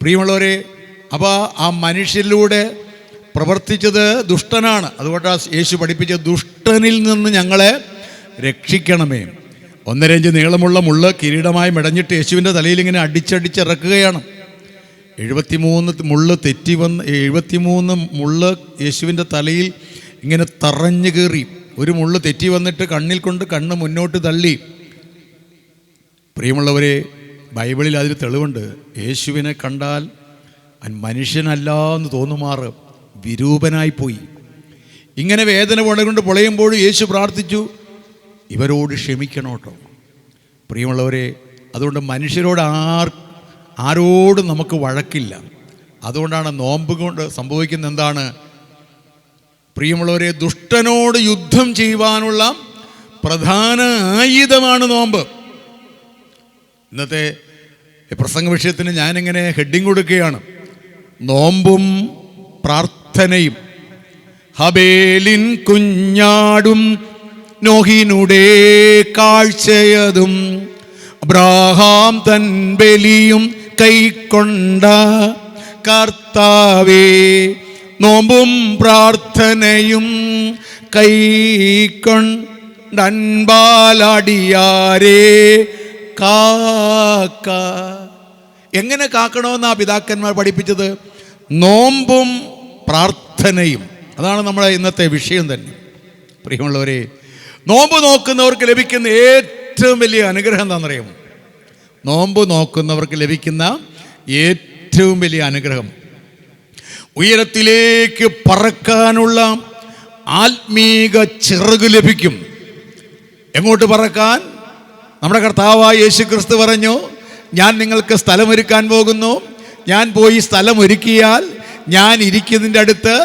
പ്രിയമുള്ളവരെ, അപ്പോൾ ആ മനുഷ്യരിലൂടെ പ്രവർത്തിച്ചത് ദുഷ്ടനാണ്. അതുകൊണ്ടാണ് യേശു പഠിപ്പിച്ചത്, ദുഷ്ടനിൽ നിന്ന് ഞങ്ങളെ രക്ഷിക്കണമേ. 1.5 ഇഞ്ച് നീളമുള്ള മുള്ള് കിരീടമായി മെടഞ്ഞിട്ട് യേശുവിൻ്റെ തലയിൽ ഇങ്ങനെ അടിച്ചടിച്ചിറക്കുകയാണ്. 73 മുള്ള് തെറ്റി വന്ന് 73 മുള്ള് യേശുവിൻ്റെ തലയിൽ ഇങ്ങനെ തറഞ്ഞു കയറി. ഒരു മുള്ള് തെറ്റി വന്നിട്ട് കണ്ണിൽ കൊണ്ട് കണ്ണ് മുന്നോട്ട് തള്ളി. പ്രിയമുള്ളവരെ, ബൈബിളിൽ അതിന് തെളിവുണ്ട്. യേശുവിനെ കണ്ടാൽ മനുഷ്യനല്ല എന്ന് തോന്നുമാറ് വിരൂപനായിപ്പോയി. ഇങ്ങനെ വേദന കൊണ്ട് പൊളയുമ്പോൾ യേശു പ്രാർത്ഥിച്ചു, ഇവരോട് ക്ഷമിക്കണം കേട്ടോ. പ്രിയമുള്ളവരെ, അതുകൊണ്ട് മനുഷ്യരോട് ആരോടും നമുക്ക് വഴക്കില്ല. അതുകൊണ്ടാണ് നോമ്പ് കൊണ്ട് സംഭവിക്കുന്ന എന്താണ്? പ്രിയമുള്ളവരെ, ദുഷ്ടനോട് യുദ്ധം ചെയ്യുവാനുള്ള പ്രധാന ആയുധമാണ് നോമ്പ്. ഇന്നത്തെ പ്രസംഗ വിഷയത്തിന് ഞാനിങ്ങനെ ഹെഡിങ് കൊടുക്കുകയാണ്, നോമ്പും പ്രാർത്ഥനയും. ഹബേലിൻ കുഞ്ഞാടും നോഹിനുടെ കാഴ്ചയതും അബ്രാഹാം തൻ ബലിയും കൈക്കൊണ്ട കർത്താവേ, നോമ്പും പ്രാർത്ഥനയും കൈക്കൊണ്ടൻപാലടിയാരേ കാക്ക. എങ്ങനെ കാക്കണമെന്നാ പിതാക്കന്മാർ പഠിപ്പിച്ചത്? നോമ്പും പ്രാർത്ഥനയും. അതാണ് നമ്മുടെ ഇന്നത്തെ വിഷയം തന്നെ. പ്രിയമുള്ളവരെ, നോമ്പ് നോക്കുന്നവർക്ക് ലഭിക്കുന്ന ഏറ്റവും വലിയ അനുഗ്രഹം എന്താണെന്നറിയാമോ? നോമ്പ് നോക്കുന്നവർക്ക് ലഭിക്കുന്ന ഏറ്റവും വലിയ അനുഗ്രഹം, ഉയരത്തിലേക്ക് പറക്കാനുള്ള ആത്മീക ചിറക് ലഭിക്കും. എങ്ങോട്ട് പറക്കാൻ? നമ്മുടെ കർത്താവായ യേശു ക്രിസ്തു പറഞ്ഞു, ഞാൻ നിങ്ങൾക്ക് സ്ഥലമൊരുക്കാൻ പോകുന്നു. ഞാൻ പോയി സ്ഥലമൊരുക്കിയാൽ ഞാൻ ഇരിക്കുന്നതിൻ്റെ അടുത്ത്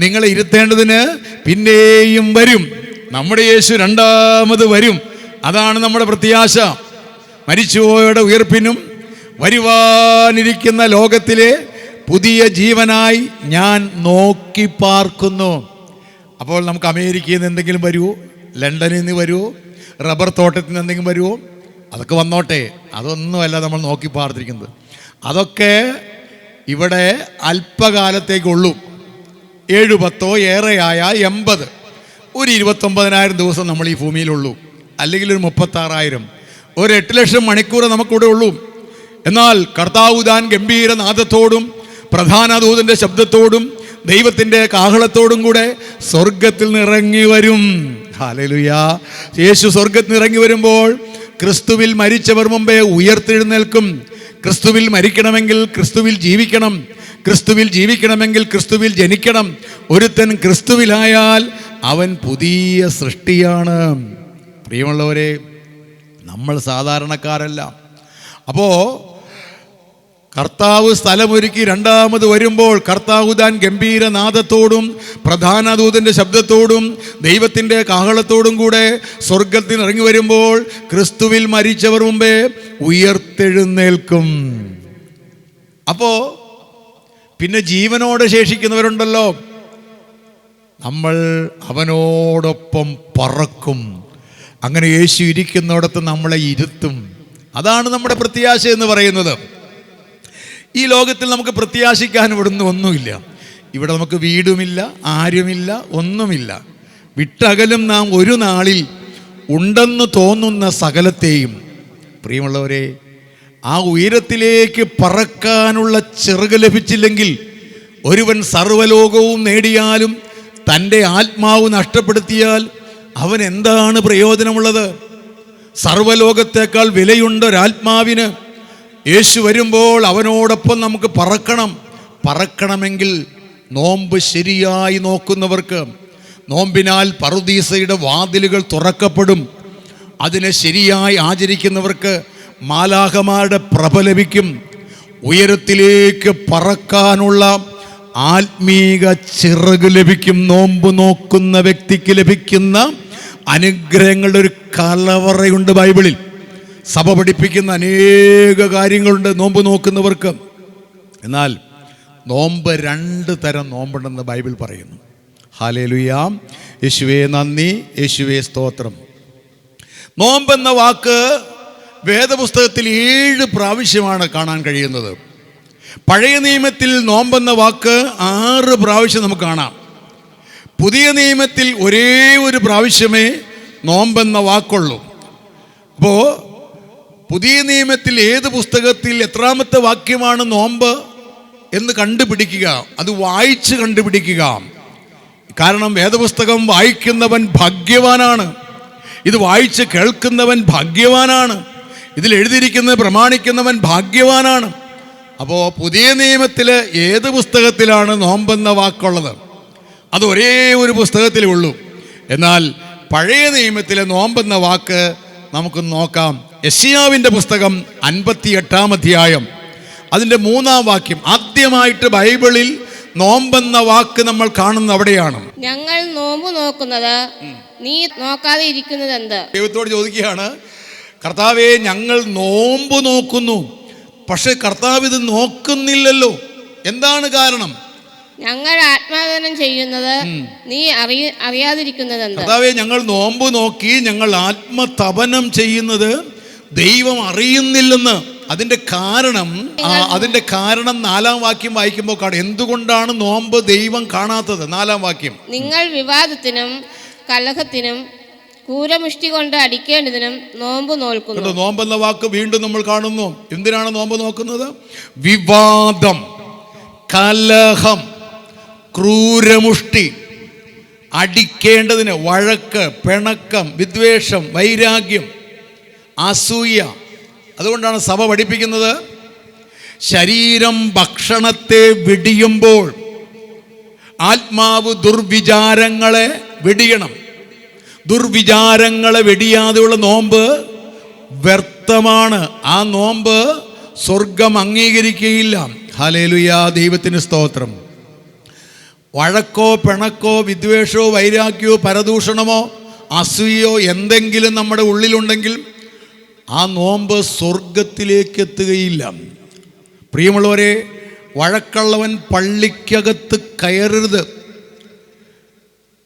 നിങ്ങളെ ഇരുത്തേണ്ടതിന് പിന്നെയും വരും. നമ്മുടെ യേശു രണ്ടാമത് വരും. അതാണ് നമ്മുടെ പ്രത്യാശ. മരിച്ചുപോയവരുടെ ഉയർപ്പിനും വരുവാനിരിക്കുന്ന ലോകത്തിലെ പുതിയ ജീവനായി ഞാൻ നോക്കി പാർക്കുന്നു. അപ്പോൾ നമുക്ക് അമേരിക്കയിൽ നിന്ന് എന്തെങ്കിലും വരുമോ? ലണ്ടനിൽ നിന്ന് വരുമോ? റബ്ബർ തോട്ടത്തിൽ നിന്ന് എന്തെങ്കിലും വരുമോ? അതൊക്കെ വന്നോട്ടെ, അതൊന്നുമല്ല നമ്മൾ നോക്കി പാർത്തിരിക്കുന്നത്. അതൊക്കെ ഇവിടെ അല്പകാലത്തേക്കുള്ളൂ. 7-10 ഏറെയായ 80, ഒരു 29,000 ദിവസം നമ്മൾ ഈ ഭൂമിയിലുള്ളൂ. അല്ലെങ്കിൽ ഒരു 36,000, ഒരു 8 ലക്ഷം മണിക്കൂർ നമുക്കിവിടെ ഉള്ളൂ. എന്നാൽ കർത്താവ് താൻ ഗംഭീരനാദത്തോടും പ്രധാന ദൂതൻ്റെ ശബ്ദത്തോടും ദൈവത്തിൻ്റെ കാഹളത്തോടും കൂടെ സ്വർഗത്തിൽ നിന്ന് ഇറങ്ങി വരും. ഹല്ലേലൂയ. യേശു സ്വർഗത്തിൽ നിന്ന് ഇറങ്ങി വരുമ്പോൾ ക്രിസ്തുവിൽ മരിച്ചവർ മുമ്പേ ഉയർത്തെഴുന്നേൽക്കും. ക്രിസ്തുവിൽ മരിക്കണമെങ്കിൽ ക്രിസ്തുവിൽ ജീവിക്കണം. ക്രിസ്തുവിൽ ജീവിക്കണമെങ്കിൽ ക്രിസ്തുവിൽ ജനിക്കണം. ഒരുത്തൻ ക്രിസ്തുവിലായാൽ അവൻ പുതിയ സൃഷ്ടിയാണ്. പ്രിയമുള്ളവരെ, നമ്മൾ സാധാരണക്കാരല്ല. അപ്പോൾ കർത്താവ് സ്ഥലമൊരുക്കി രണ്ടാമത് വരുമ്പോൾ കർത്താവ് താൻ ഗംഭീരനാദത്തോടും പ്രധാന ദൂതൻ്റെ ശബ്ദത്തോടും ദൈവത്തിൻ്റെ കാഹളത്തോടും കൂടെ സ്വർഗത്തിൽ ഇറങ്ങി വരുമ്പോൾ ക്രിസ്തുവിൽ മരിച്ചവർ മുമ്പേ ഉയർത്തെഴുന്നേൽക്കും. അപ്പോൾ പിന്നെ ജീവനോടെ ശേഷിക്കുന്നവരുണ്ടല്ലോ, നമ്മൾ അവനോടൊപ്പം പറക്കും. അങ്ങനെ യേശു ഇരിക്കുന്നിടത്ത് നമ്മളെ ഇരുത്തും. അതാണ് നമ്മുടെ പ്രത്യാശ എന്ന് പറയുന്നത്. ഈ ലോകത്തിൽ നമുക്ക് പ്രത്യാശിക്കാൻ ഇവിടുന്ന് ഒന്നുമില്ല. ഇവിടെ നമുക്ക് വീടുമില്ല, ആരുമില്ല, ഒന്നുമില്ല. വിട്ടകലും നാം ഒരു നാളിൽ ഉണ്ടെന്ന് തോന്നുന്ന സകലത്തെയും, പ്രിയമുള്ളവരെ, ആ ഉയരത്തിലേക്ക് പറക്കാനുള്ള ചിറക് ലഭിച്ചില്ലെങ്കിൽ ഒരുവൻ സർവ്വലോകവും നേടിയാലും തൻ്റെ ആത്മാവ് നഷ്ടപ്പെടുത്തിയാൽ അവൻ എന്താണ് പ്രയോജനമുള്ളത്? സർവ്വലോകത്തേക്കാൾ വിലയുണ്ട് ഒരാത്മാവിന്. യേശു വരുമ്പോൾ അവനോടൊപ്പം നമുക്ക് പറക്കണമെങ്കിൽ നോമ്പ് ശരിയായി നോക്കുന്നവർക്ക് നോമ്പിനാൽ പറുദീസയുടെ വാതിലുകൾ തുറക്കപ്പെടും. അതിനെ ശരിയായി ആചരിക്കുന്നവർക്ക് മാലാഖമാരുടെ പ്രഭ ലഭിക്കും. ഉയരത്തിലേക്ക് പറക്കാനുള്ള ആത്മീക ചിറക് ലഭിക്കും. നോമ്പ് നോക്കുന്ന വ്യക്തിക്ക് ലഭിക്കുന്ന അനുഗ്രഹങ്ങളുടെ ഒരു കലവറയുണ്ട് ബൈബിളിൽ. സഭ പഠിപ്പിക്കുന്ന അനേക കാര്യങ്ങളുണ്ട് നോമ്പ് നോക്കുന്നവർക്ക്. എന്നാൽ നോമ്പ് 2 തരം നോമ്പുണ്ടെന്ന് ബൈബിൾ പറയുന്നു. ഹല്ലേലൂയ, യേശുവേ നന്ദി, യേശുവേ സ്തോത്രം. നോമ്പെന്ന വാക്ക് വേദപുസ്തകത്തിൽ 7 പ്രാവശ്യമാണ് കാണാൻ കഴിയുന്നത്. പഴയ നിയമത്തിൽ നോമ്പെന്ന വാക്ക് 6 പ്രാവശ്യം നമുക്ക് കാണാം. പുതിയ നിയമത്തിൽ ഒരേ ഒരു പ്രാവശ്യമേ നോമ്പെന്ന വാക്കുള്ളൂ. അപ്പോൾ പുതിയ നിയമത്തിൽ ഏത് പുസ്തകത്തിൽ എത്രാമത്തെ വാക്യമാണ് നോമ്പ് എന്ന് കണ്ടുപിടിക്കുക, അത് വായിച്ച് കണ്ടുപിടിക്കുക. കാരണം വേദപുസ്തകം വായിക്കുന്നവൻ ഭാഗ്യവാനാണ്, ഇത് വായിച്ച് കേൾക്കുന്നവൻ ഭാഗ്യവാനാണ്, ഇതിൽ എഴുതിയിരിക്കുന്നത് പ്രമാണിക്കുന്നവൻ ഭാഗ്യവാനാണ്. അപ്പോൾ പുതിയ നിയമത്തിൽ ഏത് പുസ്തകത്തിലാണ് നോമ്പെന്ന വാക്കുള്ളത്? അത് ഒരേ ഒരു പുസ്തകത്തിലേ ഉള്ളൂ. എന്നാൽ പഴയ നിയമത്തിലെ നോമ്പെന്ന വാക്ക് നമുക്ക് നോക്കാം. യെശയ്യാവിൻ്റെ പുസ്തകം 58-ാം അധ്യായം അതിൻ്റെ 3-ാം വാക്യം. ആദ്യമായിട്ട് ബൈബിളിൽ നോമ്പെന്ന വാക്ക് നമ്മൾ കാണുന്നത് അവിടെയാണ്. ഞങ്ങൾ നോമ്പ് നോക്കുന്നത് നീ നോക്കാതെ ഇരിക്കുന്നത് എന്ത്? ദൈവത്തോട് ചോദിക്കുകയാണ്, കർത്താവേ ഞങ്ങൾ നോമ്പ് നോക്കുന്നു, പക്ഷെ കർത്താവ് ഇത് നോക്കുന്നില്ലല്ലോ, എന്താണ് കാരണം? ഞങ്ങൾ ആത്മതപനം ചെയ്യുന്നത് നീ അറിയാതിരിക്കുന്നത് എന്ത്? കർത്താവേ ഞങ്ങൾ നോമ്പ് നോക്കി, ഞങ്ങൾ ആത്മതപനം ചെയ്യുന്നത് ദൈവം അറിയുന്നില്ലെന്ന്. അതിന്റെ കാരണം 4-ാം വാക്യം വായിക്കുമ്പോൾ കാണും. എന്തുകൊണ്ടാണ് നോമ്പ് ദൈവം കാണാത്തത്? 4-ാം വാക്യം. നിങ്ങൾ വിവാദത്തിനും കലഹത്തിനും കൂരമുഷ്ടി കൊണ്ട് അടിക്കേണ്ടതിനും നോമ്പ് നോക്കുന്നു. നോമ്പെന്ന വാക്ക് വീണ്ടും നമ്മൾ കാണുന്നു. എന്തിനാണ് നോമ്പ് നോക്കുന്നത്? വിവാദം, കലഹം, ക്രൂരമുഷ്ടി, അടിക്കേണ്ടതിന്, വഴക്ക്, പിണക്കം, വിദ്വേഷം, വൈരാഗ്യം, അസൂയ. അതുകൊണ്ടാണ് സഭ പഠിപ്പിക്കുന്നത് ശരീരം ഭക്ഷണത്തെ വെടിയുമ്പോൾ ആത്മാവ് ദുർവിചാരങ്ങളെ വെടിയണം. ദുർവിചാരങ്ങളെ വെടിയാതെയുള്ള നോമ്പ് വ്യർത്ഥമാണ്. ആ നോമ്പ് സ്വർഗം അംഗീകരിക്കുകയില്ല. ഹല്ലേലൂയ, ദൈവത്തിന് സ്തോത്രം. വഴക്കോ പിണക്കോ വിദ്വേഷമോ വൈരാഗ്യമോ പരദൂഷണമോ അസൂയയോ എന്തെങ്കിലും നമ്മുടെ ഉള്ളിലുണ്ടെങ്കിൽ ആ നോമ്പ് സ്വർഗത്തിലേക്ക് എത്തുകയില്ല. പ്രിയമുള്ളവരെ, വഴക്കുള്ളവൻ പള്ളിക്കകത്ത് കയറരുത്.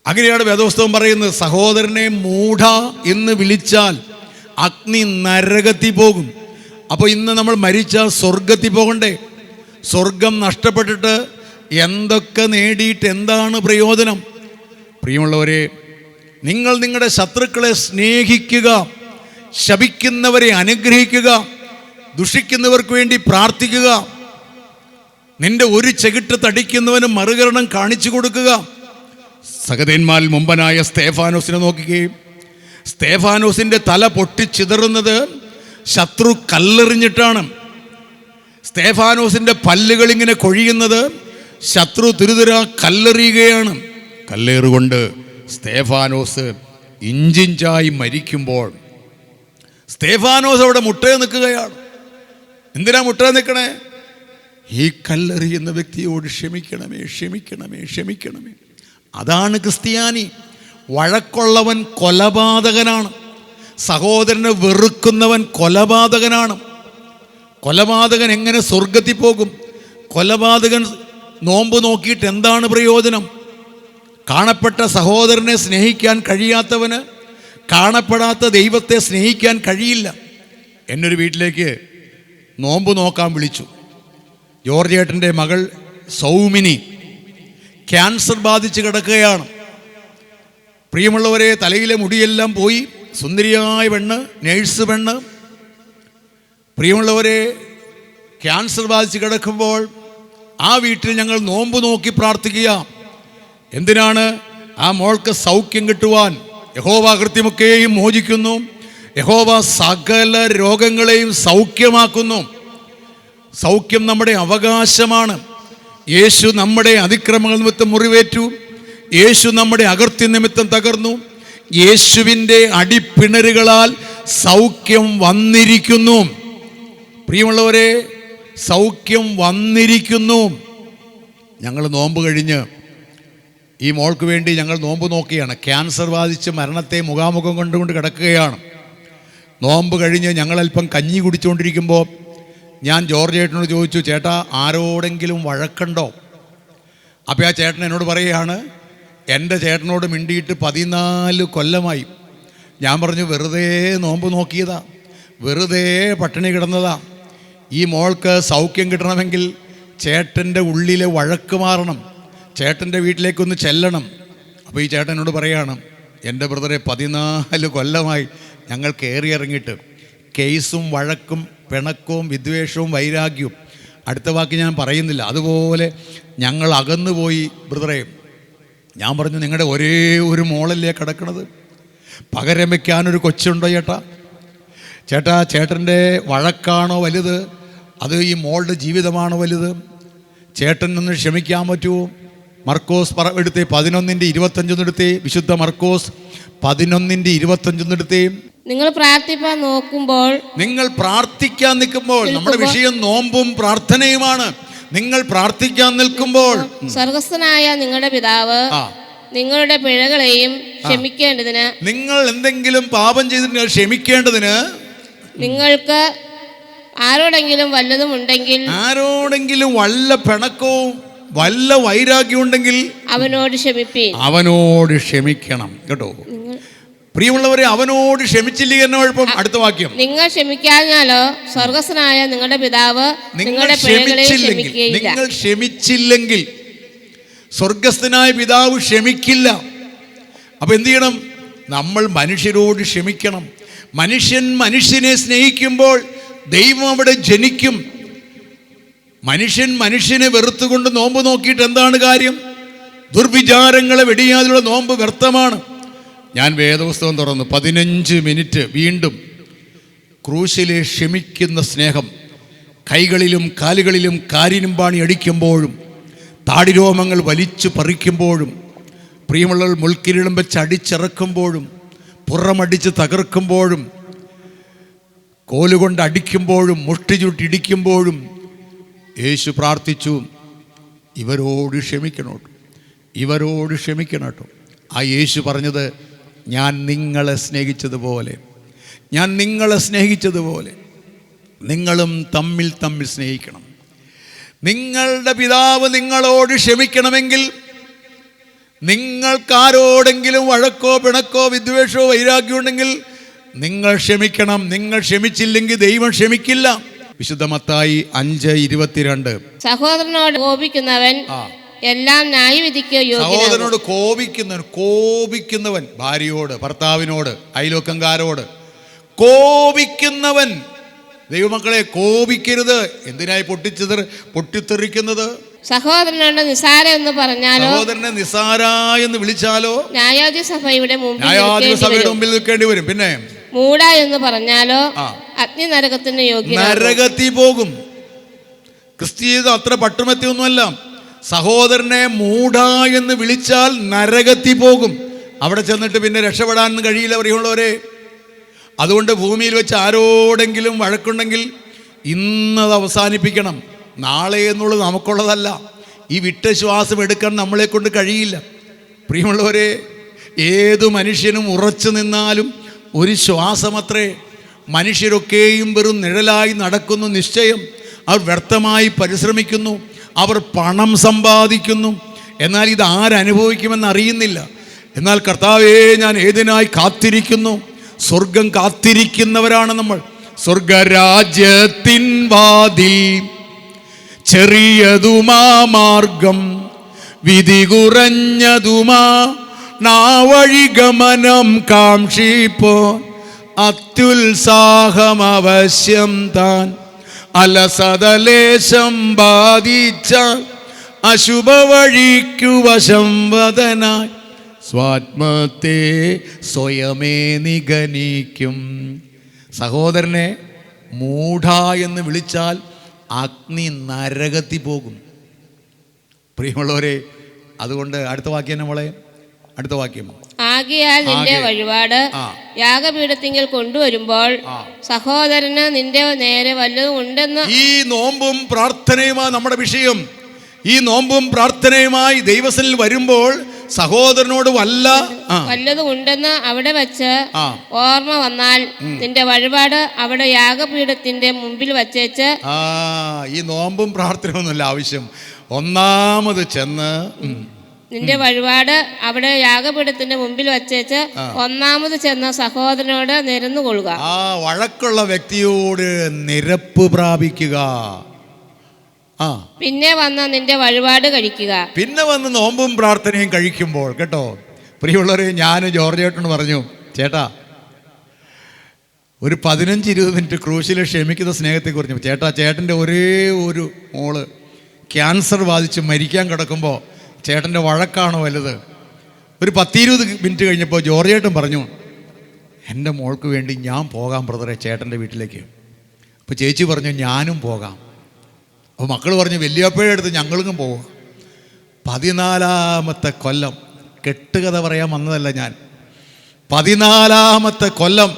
അങ്ങനെയാണ് വേദപുസ്തകം പറയുന്നത്. സഹോദരനെ മൂഢ എന്ന് വിളിച്ചാൽ അഗ്നി നരകത്തിൽ പോകും. അപ്പോൾ ഇന്ന് നമ്മൾ മരിച്ചാൽ സ്വർഗത്തിൽ പോകണ്ടേ? സ്വർഗം നഷ്ടപ്പെട്ടിട്ട് എന്തൊക്കെ നേടിയിട്ട് എന്താണ് പ്രയോജനം? പ്രിയമുള്ളവരെ, നിങ്ങൾ നിങ്ങളുടെ ശത്രുക്കളെ സ്നേഹിക്കുക, ശപിക്കുന്നവരെ അനുഗ്രഹിക്കുക, ദുഷിക്കുന്നവർക്ക് വേണ്ടി പ്രാർത്ഥിക്കുക, നിന്റെ ഒരു ചെകിട്ട് തടിക്കുന്നവന് മറുകരണം കാണിച്ചു കൊടുക്കുക. സഹതന്മാരിൽ മുമ്പനായ സ്തേഫാനോസിനെ നോക്കുകയും സ്തേഫാനോസിൻ്റെ തല പൊട്ടിച്ചിതറുന്നത് ശത്രു കല്ലെറിഞ്ഞിട്ടാണ്. സ്തേഫാനോസിൻ്റെ പല്ലുകൾ ഇങ്ങനെ കൊഴിയുന്നത് ശത്രു തുരുതുര കല്ലെറിയുകയാണ്. കല്ലേറുകൊണ്ട് സ്തേഫാനോസ് ഇഞ്ചിഞ്ചായി മരിക്കുമ്പോൾ സ്തേഫാനോസ് അവിടെ മുട്ടയെ നിൽക്കുകയാണ്. എന്തിനാ മുട്ടയെ നിൽക്കണേ? ഈ കല്ലെറിയുന്ന വ്യക്തിയോട് ക്ഷമിക്കണമേ, ക്ഷമിക്കണമേ, ക്ഷമിക്കണമേ. അതാണ് ക്രിസ്ത്യാനി. വഴക്കുള്ളവൻ കൊലപാതകനാണ്. സഹോദരനെ വെറുക്കുന്നവൻ കൊലപാതകനാണ്. കൊലപാതകൻ എങ്ങനെ സ്വർഗത്തിൽ പോകും? കൊലപാതകൻ നോമ്പ് നോക്കിയിട്ട് എന്താണ് പ്രയോജനം? കാണപ്പെട്ട സഹോദരനെ സ്നേഹിക്കാൻ കഴിയാത്തവന് കാണപ്പെടാത്ത ദൈവത്തെ സ്നേഹിക്കാൻ കഴിയില്ല. എന്നൊരു വീട്ടിലേക്ക് നോമ്പ് നോക്കാൻ വിളിച്ചു. ജോർജ് ഏട്ടൻ്റെ മകൾ സൗമിനി ക്യാൻസർ ബാധിച്ച് കിടക്കുകയാണ്. പ്രിയമുള്ളവരെ, തലയിലെ മുടിയെല്ലാം പോയി, സുന്ദരിയായ പെണ്ണ്, നേഴ്സ് പെണ്ണ്. പ്രിയമുള്ളവരെ, ക്യാൻസർ ബാധിച്ച് കിടക്കുമ്പോൾ ആ വീട്ടിൽ ഞങ്ങൾ നോമ്പ് നോക്കി പ്രാർത്ഥിക്കുക. എന്തിനാണ്? ആ മോൾക്ക് സൗഖ്യം കിട്ടുവാൻ. യഹോവ കൃത്യമൊക്കെയും മോചിക്കുന്നു. യഹോവ സകല രോഗങ്ങളെയും സൗഖ്യമാക്കുന്നു. സൗഖ്യം നമ്മുടെ അവകാശമാണ്. യേശു നമ്മുടെ അതിക്രമങ്ങൾ നിമിത്തം മുറിവേറ്റു. യേശു നമ്മുടെ അകൃത്യ നിമിത്തം തകർന്നു. യേശുവിൻ്റെ അടിപ്പിണരുകളാൽ സൗഖ്യം വന്നിരിക്കുന്നു. പ്രിയമുള്ളവരെ, സൗഖ്യം വന്നിരിക്കുന്നു. ഞങ്ങൾ നോമ്പ് കഴിഞ്ഞ് ഈ മോൾക്ക് വേണ്ടി ഞങ്ങൾ നോമ്പ് നോക്കിയാണ്. ക്യാൻസർ ബാധിച്ച് മരണത്തെ മുഖാമുഖം കണ്ടുകൊണ്ട് കിടക്കുകയാണ്. നോമ്പ് കഴിഞ്ഞ് ഞങ്ങളൽപ്പം കഞ്ഞി കുടിച്ചുകൊണ്ടിരിക്കുമ്പോൾ ഞാൻ ജോർജ് ചേട്ടനോട് ചോദിച്ചു, ചേട്ടാ ആരോടെങ്കിലും വഴക്കുണ്ടോ? അപ്പോൾ ആ ചേട്ടൻ എന്നോട് പറയുകയാണ്, എൻ്റെ ചേട്ടനോട് മിണ്ടിയിട്ട് 14 കൊല്ലമായി. ഞാൻ പറഞ്ഞു, വെറുതെ നോമ്പ് നോക്കിയതാ, വെറുതെ പട്ടിണി കിടന്നതാ. ഈ മോൾക്ക് സൗഖ്യം കിട്ടണമെങ്കിൽ ചേട്ടൻ്റെ ഉള്ളിലെ വഴക്ക് മാറണം, ചേട്ടൻ്റെ വീട്ടിലേക്കൊന്ന് ചെല്ലണം. അപ്പോൾ ഈ ചേട്ടനോട് പറയാണ്, എൻ്റെ ബ്രദറെ 14 കൊല്ലമായി ഞങ്ങൾ കയറി ഇറങ്ങിയിട്ട് കേസും വഴക്കും പിണക്കവും വിദ്വേഷവും വൈരാഗ്യവും, അടുത്ത വാക്ക് ഞാൻ പറയുന്നില്ല, അതുപോലെ ഞങ്ങൾ അകന്നുപോയി ബ്രദറെ. ഞാൻ പറഞ്ഞു, നിങ്ങളുടെ ഒരേ ഒരു മോളല്ലേ കിടക്കണത്, പകരം വയ്ക്കാനൊരു കൊച്ചുണ്ടോ ചേട്ടാ? ചേട്ടാ, ചേട്ടൻ്റെ വഴക്കാണോ വലുത്, അത് ഈ മോളുടെ ജീവിതമാണോ വലുത്? ചേട്ടൻ നിന്ന് ക്ഷമിക്കാൻ പറ്റുമോ? മർക്കോസ് എടുത്തേ 11:25 എടുത്തേ. വിശുദ്ധ മർക്കോസ് 11:25 എടുത്തേ. നിങ്ങൾ പ്രാർത്ഥിക്കാൻ നോക്കുമ്പോൾ, നിങ്ങൾ പ്രാർത്ഥിക്കാൻ നിൽക്കുമ്പോൾ, നമ്മുടെ വിഷയം നോമ്പും പ്രാർത്ഥനയുമാണ്. നിങ്ങൾ പ്രാർത്ഥിക്കാൻ നിൽക്കുമ്പോൾ സ്വർഗ്ഗസ്ഥനായ നിങ്ങളുടെ പിതാവ് നിങ്ങളുടെ പിഴകളെയും ക്ഷമിക്കേണ്ടതിന്, നിങ്ങൾ എന്തെങ്കിലും പാപം ചെയ്തിട്ട് ക്ഷമിക്കേണ്ടതിന്, നിങ്ങൾക്ക് ആരോടെങ്കിലും വല്ലതും ഉണ്ടെങ്കിൽ, ആരോടെങ്കിലും വല്ല പിണക്കവും വല്ല വൈരാഗ്യം ഉണ്ടെങ്കിൽ അവനോട് ക്ഷമിപ്പീൻ. അവനോട് ക്ഷമിക്കണം കേട്ടോ. പ്രിയമുള്ളവരെ, അവനോട് ക്ഷമിച്ചില്ലെങ്കിൽ എന്നെ കുഴപ്പം? അടുത്ത വാക്യം, നിങ്ങൾ ക്ഷമിക്കാഞ്ഞാലോ സ്വർഗ്ഗസ്ഥനായ നിങ്ങളുടെ പിതാവ് നിങ്ങളുടെ പിഴകളെ ക്ഷമിക്കുകയില്ല. നിങ്ങൾ ക്ഷമിച്ചില്ലെങ്കിൽ സ്വർഗ്ഗസ്ഥനായ പിതാവ് ക്ഷമിക്കില്ല. അപ്പൊ എന്ത് ചെയ്യണം? നമ്മൾ മനുഷ്യരോട് ക്ഷമിക്കണം. മനുഷ്യൻ മനുഷ്യനെ സ്നേഹിക്കുമ്പോൾ ദൈവം അവിടെ ജനിക്കും. മനുഷ്യൻ മനുഷ്യനെ വെറുത്തുകൊണ്ട് നോമ്പ് നോക്കിയിട്ട് എന്താണ് കാര്യം? ദുർവിചാരങ്ങളെ വെടിയാതിലുള്ള നോമ്പ് വ്യർത്ഥമാണ്. ഞാൻ വേദപുസ്തകം തുറന്നു 15 മിനിറ്റ് വീണ്ടും ക്രൂശിലെ ക്ഷമിക്കുന്ന സ്നേഹം, കൈകളിലും കാലുകളിലും കാരിനുംപാണി അടിക്കുമ്പോഴും താടിരോമങ്ങൾ വലിച്ചു പറിക്കുമ്പോഴും പ്രിയമുള്ളവർ മുൾക്കിരീടം വെച്ച് അടിച്ചിറക്കുമ്പോഴും പുറമടിച്ച് തകർക്കുമ്പോഴും കോലുകൊണ്ട് അടിക്കുമ്പോഴും മുഷ്ടി ചുട്ടിടിക്കുമ്പോഴും യേശു പ്രാർത്ഥിച്ചു, ഇവരോട് ക്ഷമിക്കണം, ഇവരോട് ക്ഷമിക്കണം കേട്ടോ. ആ യേശു പറഞ്ഞത്, ഞാൻ നിങ്ങളെ സ്നേഹിച്ചതുപോലെ, ഞാൻ നിങ്ങളെ സ്നേഹിച്ചതുപോലെ നിങ്ങളും തമ്മിൽ തമ്മിൽ സ്നേഹിക്കണം. നിങ്ങളുടെ പിതാവ് നിങ്ങളോട് ക്ഷമിക്കണമെങ്കിൽ നിങ്ങൾക്കാരോടെങ്കിലും വഴക്കോ പിണക്കോ വിദ്വേഷമോ വൈരാഗ്യം ഉണ്ടെങ്കിൽ നിങ്ങൾ ക്ഷമിക്കണം. നിങ്ങൾ ക്ഷമിച്ചില്ലെങ്കിൽ ദൈവം ക്ഷമിക്കില്ല. വിശുദ്ധ മത്തായി 5:22. സഹോദരനോട് കോപിക്കുന്നവൻ എല്ലാം ന്യായവിധിക്ക് യോഗ്യനാകും. സഹോദരനോട് കോപിക്കുന്നവൻ, ഭാര്യയോട്, ഭർത്താവിനോട്, അയൽവക്കംകാരോട് കോപിക്കുന്നവൻ. ദൈവമക്കളെ, കോപിക്കരുത്. എന്തിനായി പൊട്ടിത്തെറിക്കുന്നത്? സഹോദരനോട് നിസാര എന്ന് പറഞ്ഞാലോ, സഹോദരനെ നിസാര എന്ന് വിളിച്ചാലോ ന്യായാധിപസഭയുടെ മുമ്പിൽ നിൽക്കേണ്ടി വരും. പിന്നെ മൂഢ എന്ന് പറഞ്ഞാലോ അഗ്നി നരകത്തിന് യോഗ്യനാകും. നരകത്തിൽ പോകും. ക്രിസ്തീയത അത്ര പട്ടുമെത്തിയൊന്നുമല്ല. സഹോദരനെ മൂഢ എന്ന് വിളിച്ചാൽ നരകത്തിൽ പോകും. അവിടെ ചെന്നിട്ട് പിന്നെ രക്ഷപ്പെടാനൊന്നും കഴിയില്ല പ്രിയമുള്ളവരെ. അതുകൊണ്ട് ഭൂമിയിൽ വെച്ച് ആരോടെങ്കിലും വഴക്കുണ്ടെങ്കിൽ ഇന്നത് അവസാനിപ്പിക്കണം. നാളെ എന്നുള്ളത് നമുക്കുള്ളതല്ല. ഈ വിട്ട ശ്വാസം എടുക്കാൻ നമ്മളെ കൊണ്ട് കഴിയില്ല പ്രിയമുള്ളവരെ. ഏതു മനുഷ്യനും ഉറച്ചു നിന്നാലും ഒരു ശ്വാസമത്രേ. മനുഷ്യരൊക്കെയും വെറും നിഴലായി നടക്കുന്നു നിശ്ചയം. അവർ വ്യർത്ഥമായി പരിശ്രമിക്കുന്നു, അവർ പണം സമ്പാദിക്കുന്നു, എന്നാൽ ഇത് ആരനുഭവിക്കുമെന്ന് അറിയുന്നില്ല. എന്നാൽ കർത്താവേ, ഞാൻ ഏതിനായി കാത്തിരിക്കുന്നു? സ്വർഗം കാത്തിരിക്കുന്നവരാണ് നമ്മൾ. സ്വർഗരാജ്യത്തിൻ വാതിൽ ചെറിയതുമാ മാർഗം, വിധി കുറഞ്ഞതുമാ നാവഴി ഗമനം കാക്ഷിപ്പോ അത്യുത്സാഹമവശ്യം താൻ. അലസതലേശം ബാധിച്ച അശുഭവഴിക്കു വശംവദനായി സ്വാത്മത്തെ സ്വയമേ നിഗനിക്കും. സഹോദരനെ മൂഢ എന്ന് വിളിച്ചാൽ അഗ്നി നരകത്തിൽ പോകും. പ്രിയമുള്ളവരെ, അതുകൊണ്ട് അടുത്ത വാക്യം നമ്മളെ അടുത്ത വാക്യം, ആകയാൽ നിന്റെ വഴിപാട് യാഗപീഠത്തിങ്കിൽ കൊണ്ടുവരുമ്പോൾ സഹോദരന് നിന്റെ നേരെ വല്ലതും ഉണ്ടെന്ന്. ഈ നോമ്പും പ്രാർത്ഥനയുമായി നമ്മുടെ വിഷയം. ഈ നോമ്പും പ്രാർത്ഥനയുമായി ദൈവസനിൽ വരുമ്പോൾ സഹോദരനോട് വല്ലതും ഉണ്ടെന്ന് അവിടെ വെച്ച് ഓർമ്മ വന്നാൽ നിന്റെ വഴിപാട് അവിടെ യാഗപീഠത്തിന്റെ മുമ്പിൽ വച്ചേച്ച്. ഈ നോമ്പും പ്രാർത്ഥനയൊന്നുമല്ല ആവശ്യം. ഒന്നാമത് ചെന്ന് നിന്റെ വഴിപാട് അവിടെ യാഗപീഠത്തിന്റെ മുമ്പിൽ വച്ചേച്ച് ഒന്നാമത് ചെന്ന സഹോദരനോട് നിരന്നുകൊള്ളുക. വഴക്കുള്ള വ്യക്തിയോട് നിരപ്പ് പ്രാപിക്കുക. പിന്നെ വന്ന് നിന്റെ വഴിപാട് കഴിക്കുക. പിന്നെ വന്ന് നോമ്പും പ്രാർത്ഥനയും കഴിക്കുമ്പോൾ കേട്ടോ പ്രിയമുള്ളവരെ, ഞാൻ ജോർജ് ചേട്ടനോട് പറഞ്ഞു, ചേട്ടാ ഒരു 15-20 മിനിറ്റ് ക്രൂശിൽ ക്ഷമിക്കുന്ന സ്നേഹത്തെക്കുറിച്ച്. ചേട്ടൻ്റെ ഒരേ ഒരു മോള് ക്യാൻസർ ബാധിച്ച് മരിക്കാൻ കിടക്കുമ്പോൾ ചേട്ടൻ്റെ വഴക്കാണോ വലുത്? ഒരു 10-20 മിനിറ്റ് കഴിഞ്ഞപ്പോൾ ജോർജ് ചേട്ടൻ പറഞ്ഞു, എൻ്റെ മോൾക്ക് വേണ്ടി ഞാൻ പോകാം ബ്രദറെ ചേട്ടൻ്റെ വീട്ടിലേക്ക്. അപ്പോൾ ചേച്ചി പറഞ്ഞു ഞാനും പോകാം. അപ്പോൾ മക്കൾ പറഞ്ഞു വലിയപ്പഴേ അടുത്ത് ഞങ്ങളും പോവാം. 14-ാമത്തെ കൊല്ലം, കെട്ടുകഥ പറയാൻ വന്നതല്ല ഞാൻ, 14-ാമത്തെ കൊല്ലം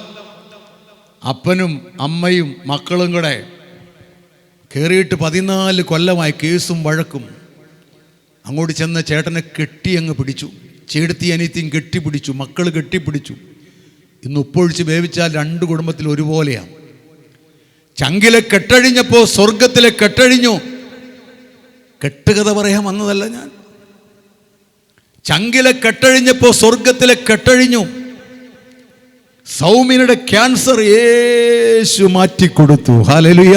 അപ്പനും അമ്മയും മക്കളും കൂടെ കയറിയിട്ട് 14 കൊല്ലമായി കേസും വഴക്കും. അങ്ങോട്ട് ചെന്ന് ചേട്ടനെ കെട്ടി അങ്ങ് പിടിച്ചു. ചേടത്തി അനിയത്തിയും കെട്ടിപ്പിടിച്ചു, മക്കൾ കെട്ടിപ്പിടിച്ചു. ഇന്ന് ഉപ്പൊഴിച്ച് വേവിച്ചാൽ 2 കുടുംബത്തിൽ ഒരുപോലെയാണ്. ചങ്കിലെ കെട്ടഴിഞ്ഞപ്പോൾ സ്വർഗത്തിലെ കെട്ടഴിഞ്ഞു. കെട്ടുകഥ പറയാൻ വന്നതല്ല ഞാൻ. ചങ്കിലെ കെട്ടഴിഞ്ഞപ്പോൾ സ്വർഗത്തിലെ കെട്ടഴിഞ്ഞു. സൗമ്യയുടെ ക്യാൻസർ യേശു മാറ്റിക്കൊടുത്തു. ഹല്ലേലൂയ.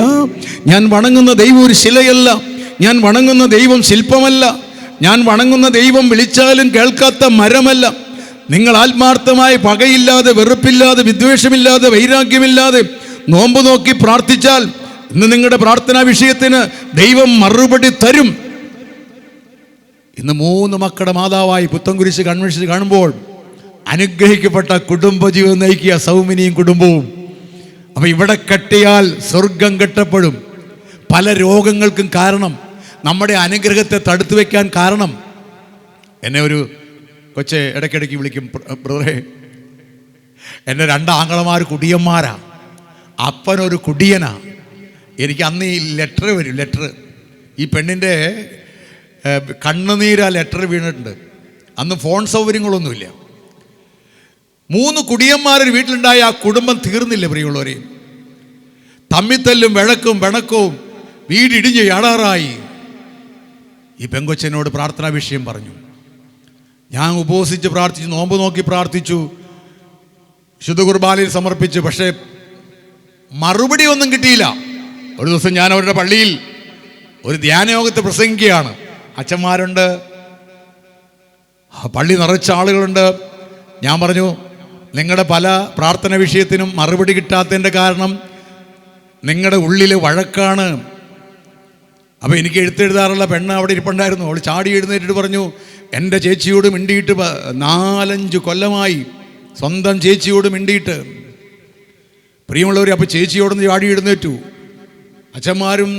ഞാൻ വണങ്ങുന്ന ദൈവം ഒരു ശിലയല്ല, ഞാൻ വണങ്ങുന്ന ദൈവം ശില്പമല്ല, ഞാൻ വണങ്ങുന്ന ദൈവം വിളിച്ചാലും കേൾക്കാത്ത മരമല്ല. നിങ്ങൾ ആത്മാർത്ഥമായി പകയില്ലാതെ, വെറുപ്പില്ലാതെ, വിദ്വേഷമില്ലാതെ, വൈരാഗ്യമില്ലാതെ നോമ്പ് നോക്കി പ്രാർത്ഥിച്ചാൽ ഇന്ന് നിങ്ങളുടെ പ്രാർത്ഥനാ വിഷയത്തിന് ദൈവം മറുപടി തരും. ഇന്ന് 3 മക്കളുടെ മാതാവായി പുത്തൻകുരിശ് കൺവെൻഷൻ കാണുമ്പോൾ അനുഗ്രഹിക്കപ്പെട്ട കുടുംബജീവിതം നയിക്കുക സൗമിനിയും കുടുംബവും. അപ്പം ഇവിടെ കെട്ടിയാൽ സ്വർഗം കെട്ടപ്പെടും. പല രോഗങ്ങൾക്കും കാരണം, നമ്മുടെ അനുഗ്രഹത്തെ തടുത്തു വയ്ക്കാൻ കാരണം. എന്നെ ഒരു കൊച്ച് ഇടയ്ക്കിടയ്ക്ക് വിളിക്കും, ബ്രദറെ എൻ്റെ 2 ആങ്ങളമാർ കുടിയന്മാരാ, അപ്പനൊരു കുടിയനാ. എനിക്ക് അന്ന് ഈ ലെറ്റർ വരും, ലെറ്റർ ഈ പെണ്ണിൻ്റെ കണ്ണുനീരാ ലെറ്റർ വീണിട്ടുണ്ട്. അന്ന് ഫോൺ സൗകര്യങ്ങളൊന്നുമില്ല. 3 കുടിയന്മാരൊരു വീട്ടിലുണ്ടായ ആ കുടുംബം തീർന്നില്ല പ്രിയമുള്ളവരെ. തമ്മിത്തല്ലും വഴക്കും പിണക്കവും, വീടിടിഞ്ഞ് യാടാറായി. ഈ പെങ്കൊച്ചനോട് പ്രാർത്ഥനാ വിഷയം പറഞ്ഞു. ഞാൻ ഉപവസിച്ച് പ്രാർത്ഥിച്ചു, നോമ്പ് നോക്കി പ്രാർത്ഥിച്ചു, ശുദ്ധ കുർബാനയിൽ സമർപ്പിച്ചു. പക്ഷേ മറുപടി ഒന്നും കിട്ടിയില്ല. ഒരു ദിവസം ഞാൻ അവരുടെ പള്ളിയിൽ ഒരു ധ്യാനയോഗത്തെ പ്രസംഗിക്കുകയാണ്. അച്ഛന്മാരുണ്ട്, പള്ളി നിറച്ച ആളുകളുണ്ട്. ഞാൻ പറഞ്ഞു, നിങ്ങളുടെ പല പ്രാർത്ഥന വിഷയത്തിനും മറുപടി കിട്ടാത്തതിൻ്റെ കാരണം നിങ്ങളുടെ ഉള്ളിൽ വഴക്കാണ്. അപ്പോൾ എനിക്ക് എഴുതാറുള്ള പെണ്ണ് അവിടെ ഇരിപ്പുണ്ടായിരുന്നു. അവൾ ചാടി എഴുന്നേറ്റിട്ട് പറഞ്ഞു, എൻ്റെ ചേച്ചിയോട് മിണ്ടിയിട്ട് 4-5 കൊല്ലമായി, സ്വന്തം ചേച്ചിയോട് മിണ്ടിയിട്ട്. പ്രിയമുള്ളവർ, അപ്പോൾ ചേച്ചിയോടൊന്ന് ചാടി എഴുന്നേറ്റു. അച്ഛന്മാരും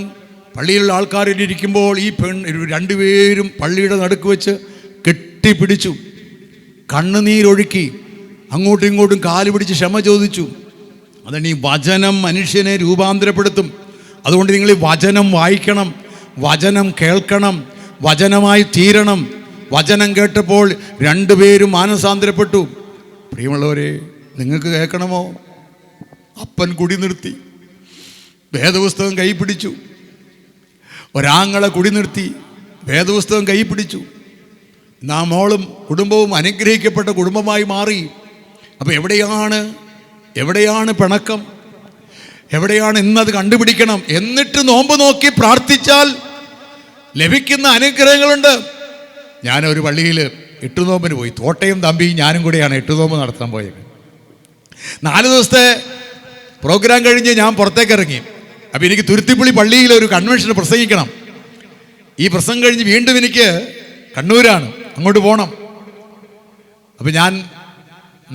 പള്ളിയിലുള്ള ആൾക്കാരിൽ ഇരിക്കുമ്പോൾ ഈ 2 പേരും പള്ളിയുടെ നടുക്ക് വെച്ച് കെട്ടിപ്പിടിച്ചു, കണ്ണുനീരൊഴുക്കി, അങ്ങോട്ടും ഇങ്ങോട്ടും കാല് പിടിച്ച് ക്ഷമ ചോദിച്ചു. അതാണ് ഈ വചനം മനുഷ്യനെ രൂപാന്തരപ്പെടുത്തും. അതുകൊണ്ട് നിങ്ങൾ ഈ വചനം വായിക്കണം, വചനം കേൾക്കണം, വചനമായി തീരണം. വചനം കേട്ടപ്പോൾ 2 പേരും മാനസാന്തരപ്പെട്ടു. പ്രിയമുള്ളവരെ, നിങ്ങൾക്ക് കേൾക്കണമോ? അപ്പൻ കുടി നിർത്തി, വേദപുസ്തകം കൈ പിടിച്ചു. ഒരാങ്ങളെ കുടി നിർത്തി, വേദപുസ്തകം കൈ പിടിച്ചു. നാം മോളും കുടുംബവും അനുഗ്രഹിക്കപ്പെട്ട കുടുംബമായി മാറി. അപ്പോൾ എവിടെയാണ് പിണക്കം? എവിടെയാണ്? ഇന്നത് കണ്ടുപിടിക്കണം. എന്നിട്ട് നോമ്പ് നോക്കി പ്രാർത്ഥിച്ചാൽ ലഭിക്കുന്ന അനുഗ്രഹങ്ങളുണ്ട്. ഞാനൊരു പള്ളിയിൽ എട്ടുനോമ്പിന് പോയി. തോട്ടയും തമ്പിയും ഞാനും കൂടെയാണ് എട്ടുനോമ്പ് നടത്താൻ പോയത്. 4 ദിവസത്തെ പ്രോഗ്രാം കഴിഞ്ഞ് ഞാൻ പുറത്തേക്ക് ഇറങ്ങി. അപ്പോൾ എനിക്ക് തുരുത്തിപ്പള്ളി പള്ളിയിൽ ഒരു കൺവെൻഷന് പ്രസംഗിക്കണം. ഈ പ്രസംഗം കഴിഞ്ഞ് വീണ്ടും എനിക്ക് കണ്ണൂരാണ്, അങ്ങോട്ട് പോകണം. അപ്പോൾ ഞാൻ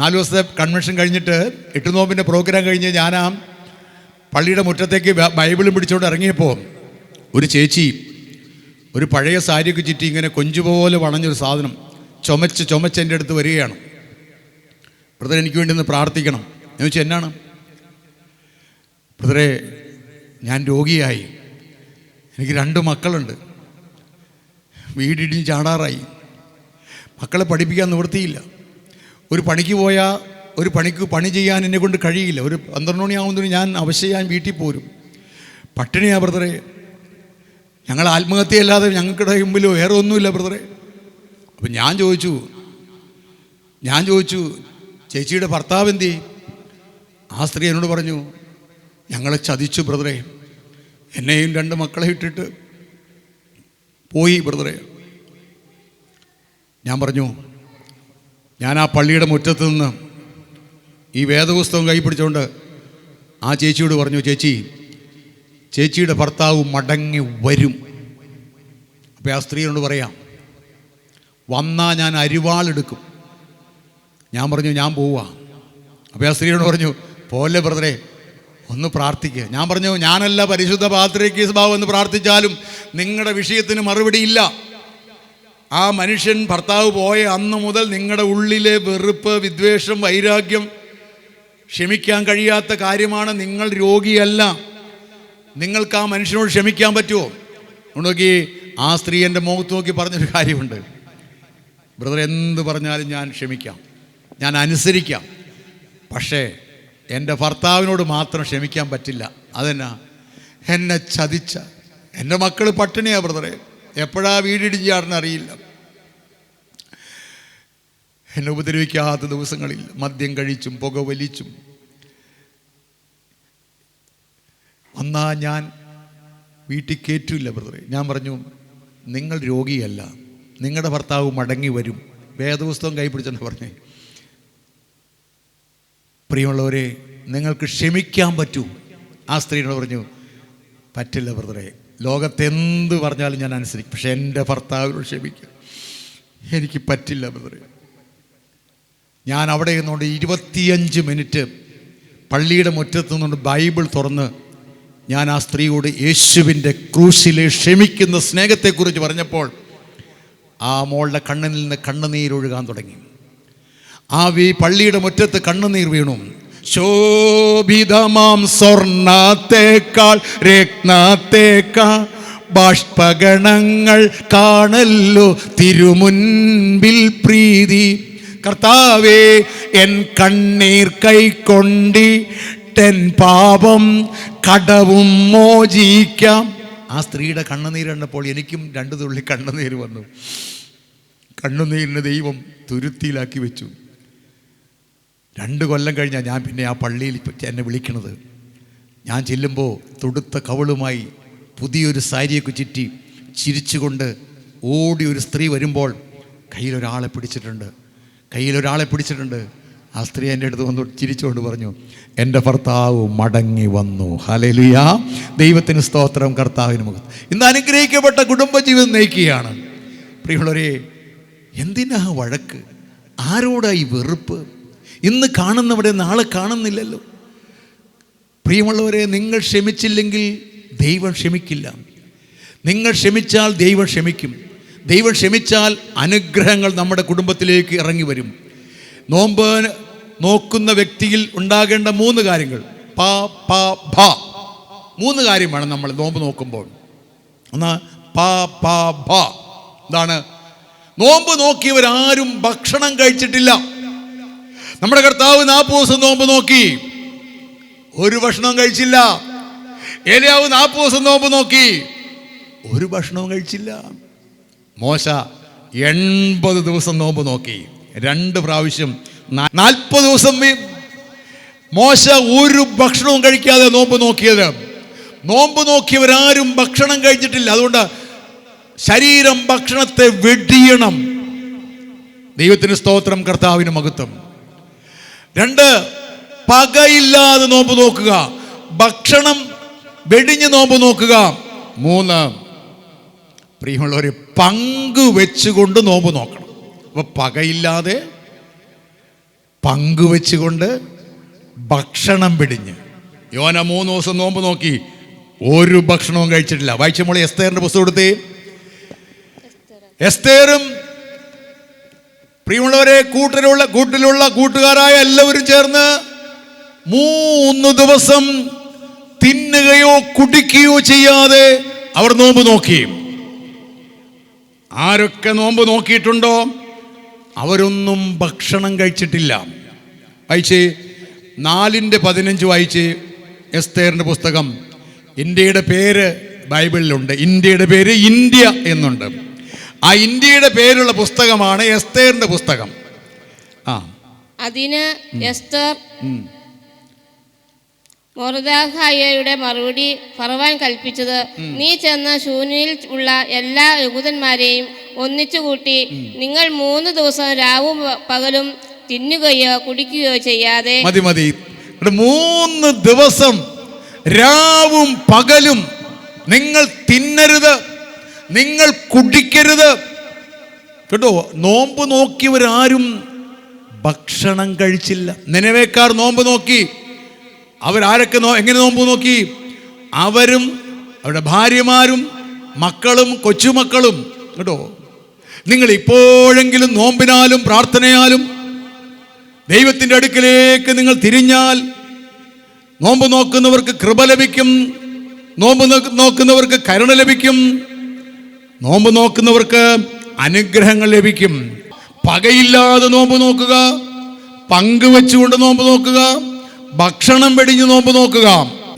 4 ദിവസത്തെ കൺവെൻഷൻ കഴിഞ്ഞിട്ട് എട്ടുനോമ്പിൻ്റെ പ്രോഗ്രാം കഴിഞ്ഞ് ഞാൻ ആ പള്ളിയുടെ മുറ്റത്തേക്ക് ബൈബിളും പിടിച്ചുകൊണ്ട് ഇറങ്ങിയപ്പോൾ ഒരു ചേച്ചി ഒരു പഴയ സാരിയൊക്കെ ചുറ്റി ഇങ്ങനെ കൊഞ്ചുപോലെ വണഞ്ഞൊരു സാധനം ചുമച്ച് എൻ്റെ അടുത്ത് വരികയാണ്. ബ്രദറെ, എനിക്ക് വേണ്ടി ഒന്ന് പ്രാർത്ഥിക്കണം. ഞാൻ ചോദിച്ചു, എന്നാണ്? ബ്രദറെ, ഞാൻ രോഗിയായി, എനിക്ക് 2 മക്കളുണ്ട്, വീടിടിഞ്ഞ് ചാടാറായി, മക്കളെ പഠിപ്പിക്കാൻ നിവൃത്തിയില്ല, ഒരു പണിക്ക് പോയാൽ ഒരു പണി ചെയ്യാൻ എന്നെ കൊണ്ട് കഴിയില്ല, ഒരു 12 മണിയാകുന്നതിന് ഞാൻ അവശയാൻ വീട്ടിൽ പോരും, പട്ടിണിയാ ബ്രദറെ, ഞങ്ങൾ ആത്മഹത്യയല്ലാതെ ഞങ്ങൾക്കിടെ മുമ്പിൽ വേറെ ഒന്നുമില്ല ബ്രദറെ. അപ്പം ഞാൻ ചോദിച്ചു ചേച്ചിയുടെ ഭർത്താവ് എന്തി? ആ സ്ത്രീ എന്നോട് പറഞ്ഞു, ഞങ്ങളെ ചതിച്ചു ബ്രദറെ, എന്നെയും 2 മക്കളെ ഇട്ടിട്ട് പോയി ബ്രദറെ. ഞാൻ പറഞ്ഞു, ഞാൻ ആ പള്ളിയുടെ മുറ്റത്ത് നിന്ന് ഈ വേദപുസ്തകം കൈ പിടിച്ചുകൊണ്ട് ആ ചേച്ചിയോട് പറഞ്ഞു, ചേച്ചിയുടെ ഭർത്താവ് മടങ്ങി വരും. അപ്പോൾ ആ സ്ത്രീയോട് പറയാം, വന്നാൽ ഞാൻ അരിവാളെടുക്കും. ഞാൻ പറഞ്ഞു, ഞാൻ പോവാ. അപ്പോൾ ആ സ്ത്രീയോട് പറഞ്ഞു, പോലെ ബ്രദറെ, ഒന്ന് പ്രാർത്ഥിക്കുക. ഞാൻ പറഞ്ഞു, ഞാനല്ല പരിശുദ്ധ പാത്രികീസ് ബാബു എന്ന് പ്രാർത്ഥിച്ചാലും നിങ്ങളുടെ വിഷയത്തിന് മറുപടിയില്ല. ആ മനുഷ്യൻ ഭർത്താവ് പോയ അന്ന് മുതൽ നിങ്ങളുടെ ഉള്ളിലെ വെറുപ്പ്, വിദ്വേഷം, വൈരാഗ്യം ക്ഷമിക്കാൻ കഴിയാത്ത കാര്യമാണ്. നിങ്ങൾ രോഗിയല്ല. നിങ്ങൾക്ക് ആ മനുഷ്യനോട് ക്ഷമിക്കാൻ പറ്റുമോ? നോക്കി, ആ സ്ത്രീ എൻ്റെ മുഖത്ത് നോക്കി പറഞ്ഞൊരു കാര്യമുണ്ട്, ബ്രദർ, എന്ത് പറഞ്ഞാലും ഞാൻ ക്ഷമിക്കാം, ഞാൻ അനുസരിക്കാം, പക്ഷേ എൻ്റെ ഭർത്താവിനോട് മാത്രം ക്ഷമിക്കാൻ പറ്റില്ല. അതെന്നാ? എന്നെ ചതിച്ച എൻ്റെ മക്കൾ പട്ടിണിയാ ബ്രദറെ, എപ്പോഴാ വീടിടിച്ചാണെന്ന് അറിയില്ല, എന്നെ ഉപദ്രവിക്കാത്ത ദിവസങ്ങളിൽ മദ്യം കഴിച്ചും പുക വലിച്ചും വന്നാ ഞാൻ വീട്ടിൽ കയറ്റില്ല ബ്രദറെ. ഞാൻ പറഞ്ഞു, നിങ്ങൾ രോഗിയല്ല, നിങ്ങളുടെ ഭർത്താവ് മടങ്ങി വരും. വേദപുസ്തകം കൈ പിടിച്ചെന്ന് പറഞ്ഞേ. പ്രിയമുള്ളവരെ, നിങ്ങൾക്ക് ക്ഷമിക്കാൻ പറ്റൂ? ആ സ്ത്രീയോട് പറഞ്ഞു, പറ്റില്ല ബ്രദറെ, ലോകത്തെന്ത് പറഞ്ഞാലും ഞാൻ അനുസരിക്കും, പക്ഷെ എൻ്റെ ഭർത്താവിനോട് ക്ഷമിക്കും എനിക്ക് പറ്റില്ല ബ്രദറെ. ഞാൻ അവിടെ നിന്നുകൊണ്ട് 25 മിനിറ്റ് പള്ളിയുടെ മുറ്റത്ത് നിന്നുകൊണ്ട് ബൈബിൾ തുറന്ന് ഞാൻ ആ സ്ത്രീയോട് യേശുവിൻ്റെ ക്രൂശിലെ ക്ഷമിക്കുന്ന സ്നേഹത്തെക്കുറിച്ച് പറഞ്ഞപ്പോൾ ആ മോളുടെ കണ്ണിൽ നിന്ന് കണ്ണുനീരൊഴുകാൻ തുടങ്ങി. ആ പള്ളിയുടെ മുറ്റത്ത് കണ്ണുനീർ വീണു. ശോഭിതമാം സ്വർണ്ണത്തേക്കാൾ രത്നത്തേക്കാൾ ബാഷ്പഗണങ്ങൾ കാണല്ലോ തിരുമുൻപിൽ പ്രീതി. കർത്താവേ, എൻ കണ്ണീർ കൈക്കൊണ്ടിട്ടെൻ പാപം കടവും മോചിക്കാം. ആ സ്ത്രീയുടെ കണ്ണുനീർ കണ്ടപ്പോൾ എനിക്കും 2 തുള്ളി കണ്ണുനീർ വന്നു. കണ്ണുനീരിന് ദൈവം തുരുത്തിയിലാക്കി വെച്ചു. 2 കൊല്ലം കഴിഞ്ഞാൽ ഞാൻ പിന്നെ ആ പള്ളിയിൽ എന്നെ വിളിക്കണത്. ഞാൻ ചെല്ലുമ്പോൾ തൊടുത്ത കവളുമായി പുതിയൊരു സാരിയൊക്കെ ചുറ്റി ചിരിച്ചുകൊണ്ട് ഓടി ഒരു സ്ത്രീ വരുമ്പോൾ കയ്യിലൊരാളെ പിടിച്ചിട്ടുണ്ട്. ആ സ്ത്രീ എൻ്റെ അടുത്ത് വന്നു ചിരിച്ചുകൊണ്ട് പറഞ്ഞു, എൻ്റെ ഭർത്താവ് മടങ്ങി വന്നു. ഹല്ലേലൂയ, ദൈവത്തിന് സ്തോത്രം, കർത്താവിന് മുഖത്ത്. ഇന്ന് അനുഗ്രഹിക്കപ്പെട്ട കുടുംബജീവിതം നയിക്കുകയാണ്. പ്രിയമുള്ളവരെ, എന്തിനാ വഴക്ക്? ആരോടായി വെറുപ്പ്? ഇന്ന് കാണുന്നവിടെ നാളെ കാണുന്നില്ലല്ലോ. പ്രിയമുള്ളവരെ, നിങ്ങൾ ക്ഷമിച്ചില്ലെങ്കിൽ ദൈവം ക്ഷമിക്കില്ല. നിങ്ങൾ ക്ഷമിച്ചാൽ ദൈവം ക്ഷമിക്കും. ദൈവം ക്ഷമിച്ചാൽ അനുഗ്രഹങ്ങൾ നമ്മുടെ കുടുംബത്തിലേക്ക് ഇറങ്ങി വരും. നോമ്പ് നോക്കുന്ന വ്യക്തിയിൽ ഉണ്ടാകേണ്ട 3 കാര്യങ്ങൾ, 3 കാര്യമാണ് നമ്മൾ നോമ്പ് നോക്കുമ്പോൾ. ഒന്ന് എന്താണ്? നോമ്പ് നോക്കിയവരാരും ഭക്ഷണം കഴിച്ചിട്ടില്ല. നമ്മുടെ കർത്താവ് 40 ദിവസം നോമ്പ് നോക്കി, ഒരു ഭക്ഷണവും കഴിച്ചില്ല. ഏലിയാവ് 40 ദിവസം നോമ്പ് നോക്കി, ഒരു ഭക്ഷണവും കഴിച്ചില്ല. മോശ 80 ദിവസം നോമ്പ് നോക്കി, 2 പ്രാവശ്യം 40 ദിവസം മോശ ഒരു ഭക്ഷണവും കഴിക്കാതെ നോമ്പ് നോക്കിയത്. നോമ്പ് നോക്കിയവരാരും ഭക്ഷണം കഴിച്ചിട്ടില്ല. അതുകൊണ്ട് ശരീരം ഭക്ഷണത്തെ വെടിയണം. ദൈവത്തിന് സ്തോത്രം, കർത്താവിന് മഹത്വം. 2, പകയില്ലാതെ നോമ്പ് നോക്കുക, ഭക്ഷണം വെടിഞ്ഞ് നോമ്പ് നോക്കുക. 3, പ്രിയമുള്ളവരെ, പങ്കുവെച്ചുകൊണ്ട് നോമ്പ് നോക്കണം. അപ്പൊ പകയില്ലാതെ, പങ്കുവെച്ചുകൊണ്ട്, ഭക്ഷണം വെടിഞ്ഞ്. യോന 3 ദിവസം നോമ്പ് നോക്കി, ഒരു ഭക്ഷണവും കഴിച്ചിട്ടില്ല. വായിച്ച മോളെ എസ്തേറിന്റെ പുസ്തകം എടുത്തേ. എസ്തേറും പ്രിയമുള്ളവരെ കൂട്ടിലുള്ള കൂട്ടുകാരായ എല്ലാവരും ചേർന്ന് 3 ദിവസം തിന്നുകയോ കുടിക്കുകയോ ചെയ്യാതെ അവർ നോമ്പ് നോക്കി. ആരൊക്കെ നോമ്പ് നോക്കിയിട്ടുണ്ടോ അവരൊന്നും ഭക്ഷണം കഴിച്ചിട്ടില്ല. വായിച്ച് 4:15 വായിച്ച് എസ്തേറിന്റെ പുസ്തകം. ഇന്ത്യയുടെ പേര് ബൈബിളിലുണ്ട്. ഇന്ത്യയുടെ പേര് ഇന്ത്യ എന്നുണ്ട്. ആ ഇന്ത്യയുടെ പേരുള്ള പുസ്തകമാണ് എസ്തേറിന്റെ പുസ്തകം. അതിന് എസ്തർ മൊർദെഖായിയുടെ മറുപടി ഫറവോൻ കൽപ്പിച്ചത്, നീ ചെന്ന് ശൂന്യയിൽ ഉള്ള എല്ലാ യഹൂദന്മാരെയും ഒന്നിച്ചുകൂട്ടി നിങ്ങൾ 3 ദിവസം രാവും പകലും തിന്നുകയോ കുടിക്കുകയോ ചെയ്യാതെ. മതി 3 ദിവസം രാവും പകലും നിങ്ങൾ തിന്നരുത്, നിങ്ങൾ കുടിക്കരുത്. കേട്ടോ, നോമ്പ് നോക്കിയവരാരും ഭക്ഷണം കഴിച്ചില്ല. നിനവേക്കാർ നോമ്പ് നോക്കി. അവരാരൊക്കെ എങ്ങനെ നോമ്പ് നോക്കി? അവരും അവരുടെ ഭാര്യമാരും മക്കളും കൊച്ചുമക്കളും. കേട്ടോ, നിങ്ങൾ ഇപ്പോഴെങ്കിലും നോമ്പിനാലും പ്രാർത്ഥനയാലും ദൈവത്തിൻ്റെ അടുക്കലേക്ക് നിങ്ങൾ തിരിഞ്ഞാൽ നോമ്പ് നോക്കുന്നവർക്ക് കൃപ ലഭിക്കും, നോമ്പ് നോക്കുന്നവർക്ക് കരുണ ലഭിക്കും, നോമ്പ് നോക്കുന്നവർക്ക് അനുഗ്രഹങ്ങൾ ലഭിക്കും. പകയില്ലാതെ നോമ്പ് നോക്കുക, പങ്കുവെച്ചുകൊണ്ട് നോമ്പ് നോക്കുക, ഭക്ഷണം വെടിഞ്ഞ് നോമ്പ് നോക്കുക.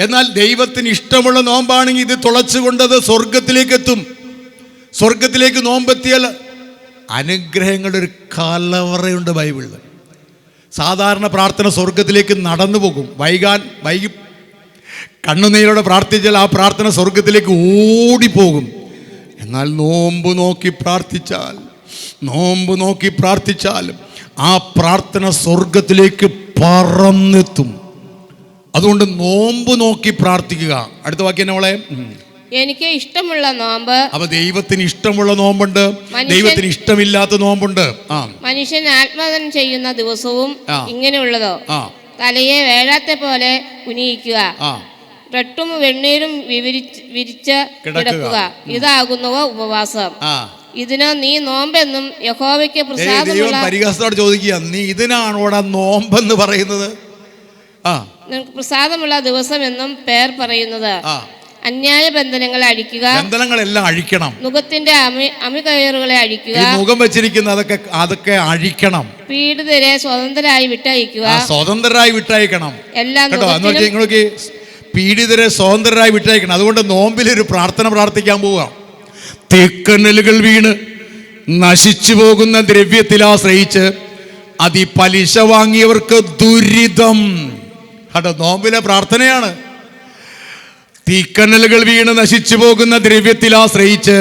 എന്നാൽ ദൈവത്തിന് ഇഷ്ടമുള്ള നോമ്പാണെങ്കിൽ ഇത് തുളച്ചുകൊണ്ടത് സ്വർഗത്തിലേക്ക് എത്തും. സ്വർഗത്തിലേക്ക് നോമ്പെത്തിയാൽ അനുഗ്രഹങ്ങളുടെ ഒരു കലവറയുണ്ട് ബൈബിളിൽ. സാധാരണ പ്രാർത്ഥന സ്വർഗത്തിലേക്ക് നടന്നു പോകും. വൈകി കണ്ണുനീരോടെ പ്രാർത്ഥിച്ചാൽ ആ പ്രാർത്ഥന സ്വർഗത്തിലേക്ക് ഓടിപ്പോകും. എന്നാൽ നോമ്പ് നോക്കി പ്രാർത്ഥിച്ചാൽ ആ പ്രാർത്ഥന സ്വർഗത്തിലേക്ക് പറന്നെത്തും. അതുകൊണ്ട് നോമ്പ് നോക്കി പ്രാർത്ഥിക്കുക. അടുത്ത വാക്യം മോളെ. എനിക്ക് ഇഷ്ടമുള്ള നോമ്പ്. അപ്പൊ ദൈവത്തിന് ഇഷ്ടമുള്ള നോമ്പുണ്ട്, ദൈവത്തിന് ഇഷ്ടമില്ലാത്ത നോമ്പുണ്ട്. മനുഷ്യൻ ആത്മദാനം ചെയ്യുന്ന ദിവസവും ഇങ്ങനെയുള്ളതോ, തലയെ വേഴാത്തെ പോലെ കുനിയിക്കുക, റെട്ടും വെണ്ണീരും വിരിച്ച് കിടക്കുക, ഇതാകുന്നുവോ ഉപവാസം. ഇതിന് നീ നോമ്പെന്നും യഹോവയ്ക്ക് പ്രസാദമുള്ള. പരിഹാസത്തോടെ ചോദിക്കുക, നീ ഇതിനാണോടാ നോമ്പെന്ന് പറയുന്നത്? നിനക്ക് പ്രസാദമുള്ള ദിവസം എന്നും പേർ പറയുന്നത്. അന്യായ ബന്ധനങ്ങളെ അഴിക്കുക, ബന്ധനങ്ങളെല്ലാം അഴിക്കണം. മുഖത്തിന്റെ അമികയറുകളെ അഴിക്കുക, മുഖം വെച്ചിരിക്കുന്ന അതൊക്കെ അഴിക്കണം. പീഡിതരെ സ്വതന്ത്രരായി വിട്ടയക്കണം. പീഡിതരെ സ്വതന്ത്രരായി വിട്ടയക്കണം. അതുകൊണ്ട് നോമ്പിലൊരു പ്രാർത്ഥന പ്രാർത്ഥിക്കാൻ പോവുക. തീക്കനലുകൾ വീണ് നശിച്ചു പോകുന്ന ദ്രവ്യത്തിൽ ആശ്രയിച്ച് പലിശ വാങ്ങിയവർക്ക് ദുരിതം. നോമ്പിലെ പ്രാർത്ഥനയാണ്. തീക്കനലുകൾ വീണ് നശിച്ചു പോകുന്ന ദ്രവ്യത്തിൽ ആശ്രയിച്ച്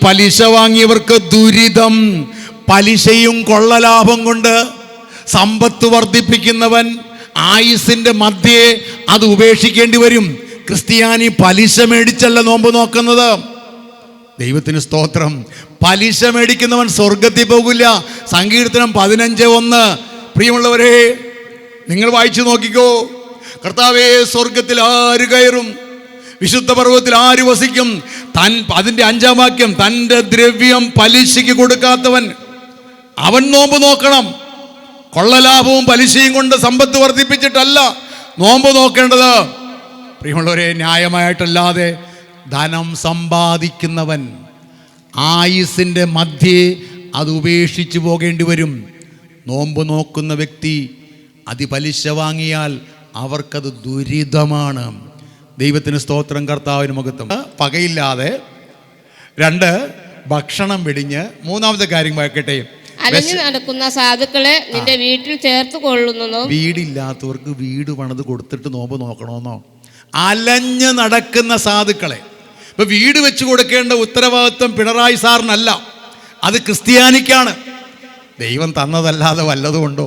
പലിശ വാങ്ങിയവർക്ക് ദുരിതം. പലിശയും കൊള്ളലാഭം കൊണ്ട് സമ്പത്ത് വർദ്ധിപ്പിക്കുന്നവൻ ആയുസിന്റെ മധ്യേ അത് ഉപേക്ഷിക്കേണ്ടി വരും. ക്രിസ്ത്യാനി പലിശ മേടിച്ചല്ല നോമ്പ് നോക്കുന്നത്. ദൈവത്തിന് സ്തോത്രം. പലിശ മേടിക്കുന്നവൻ സ്വർഗത്തിൽ പോകില്ല. സങ്കീർത്തനം 15:1. പ്രിയമുള്ളവരെ, നിങ്ങൾ വായിച്ചു നോക്കിക്കോ. കർത്താവേ, സ്വർഗത്തിൽ ആര് കയറും? വിശുദ്ധ പർവ്വതത്തിൽ ആര് വസിക്കും? അതിന്റെ 5-ാം വാക്യം, തൻ്റെ ദ്രവ്യം പലിശയ്ക്ക് കൊടുക്കാത്തവൻ അവൻ നോമ്പ് നോക്കണം. കൊള്ളലാഭവും പലിശയും കൊണ്ട് സമ്പത്ത് വർദ്ധിപ്പിച്ചിട്ടല്ല നോമ്പ് നോക്കേണ്ടത്. പ്രിയമുള്ളവരെ, ന്യായമായിട്ടല്ലാതെ ധനം സമ്പാദിക്കുന്നവൻ ആയുസിൻ്റെ മധ്യേ അത് ഉപേക്ഷിച്ചു പോകേണ്ടി വരും. നോമ്പ് നോക്കുന്ന വ്യക്തി പലിശ വാങ്ങിയാൽ അവർക്കത് ദുരിതമാണ്. ദൈവത്തിന് സ്തോത്രം, കർത്താവിന് മഹത്വം. പകയില്ലാതെ. 2, ഭക്ഷണം വെടിഞ്ഞ്. 3-ാമത്തെ കാര്യം വായിക്കട്ടെ. അലഞ്ഞു നടക്കുന്ന സാധുക്കളെ നിന്റെ വീട്ടിൽ ചേർത്ത് കൊള്ളുന്നു. വീടില്ലാത്തവർക്ക് വീട് പണിത് കൊടുത്തിട്ട് നോമ്പ് നോക്കണമെന്നോ? അലഞ്ഞു നടക്കുന്ന സാധുക്കളെ. ഇപ്പൊ വീട് വെച്ച് കൊടുക്കേണ്ട ഉത്തരവാദിത്വം പിണറായി സാറിനല്ല, അത് ക്രിസ്ത്യാനിക്കാണ്. ദൈവം തന്നതല്ലാതെ വല്ലതും ഉണ്ടോ?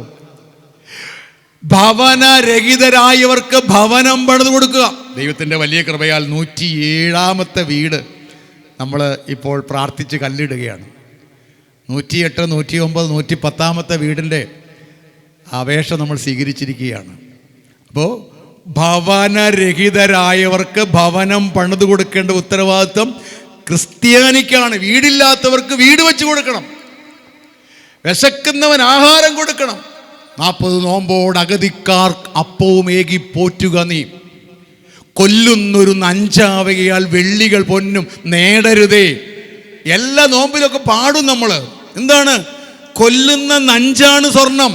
ഭവനരഹിതരായവർക്ക് ഭവനം പണിത് കൊടുക്കുക. ദൈവത്തിൻ്റെ വലിയ കൃപയാൽ 107ാമത്തെ വീട് നമ്മൾ ഇപ്പോൾ പ്രാർത്ഥിച്ച് കല്ലിടുകയാണ്. 108, 109, 110ാമത്തെ വീടിൻ്റെ അപേക്ഷ നമ്മൾ സ്വീകരിച്ചിരിക്കുകയാണ്. അപ്പോൾ ഭവനരഹിതരായവർക്ക് ഭവനം പണിത് കൊടുക്കേണ്ട ഉത്തരവാദിത്വം ക്രിസ്ത്യാനിക്കാണ്. വീടില്ലാത്തവർക്ക് വീട് വെച്ച് കൊടുക്കണം. വിശക്കുന്നവൻ ആഹാരം കൊടുക്കണം. 40 നോമ്പോട് അഗതിക്കാർ അപ്പവും ഏകി പോറ്റുക നീ. കൊല്ലുന്നൊരു നഞ്ചാവകയാൽ വെള്ളികൾ പൊന്നും നേടരുതേ. എല്ലാ നോമ്പിലൊക്കെ പാടും നമ്മൾ. എന്താണ്? കൊല്ലുന്ന നഞ്ചാണ് സ്വർണം.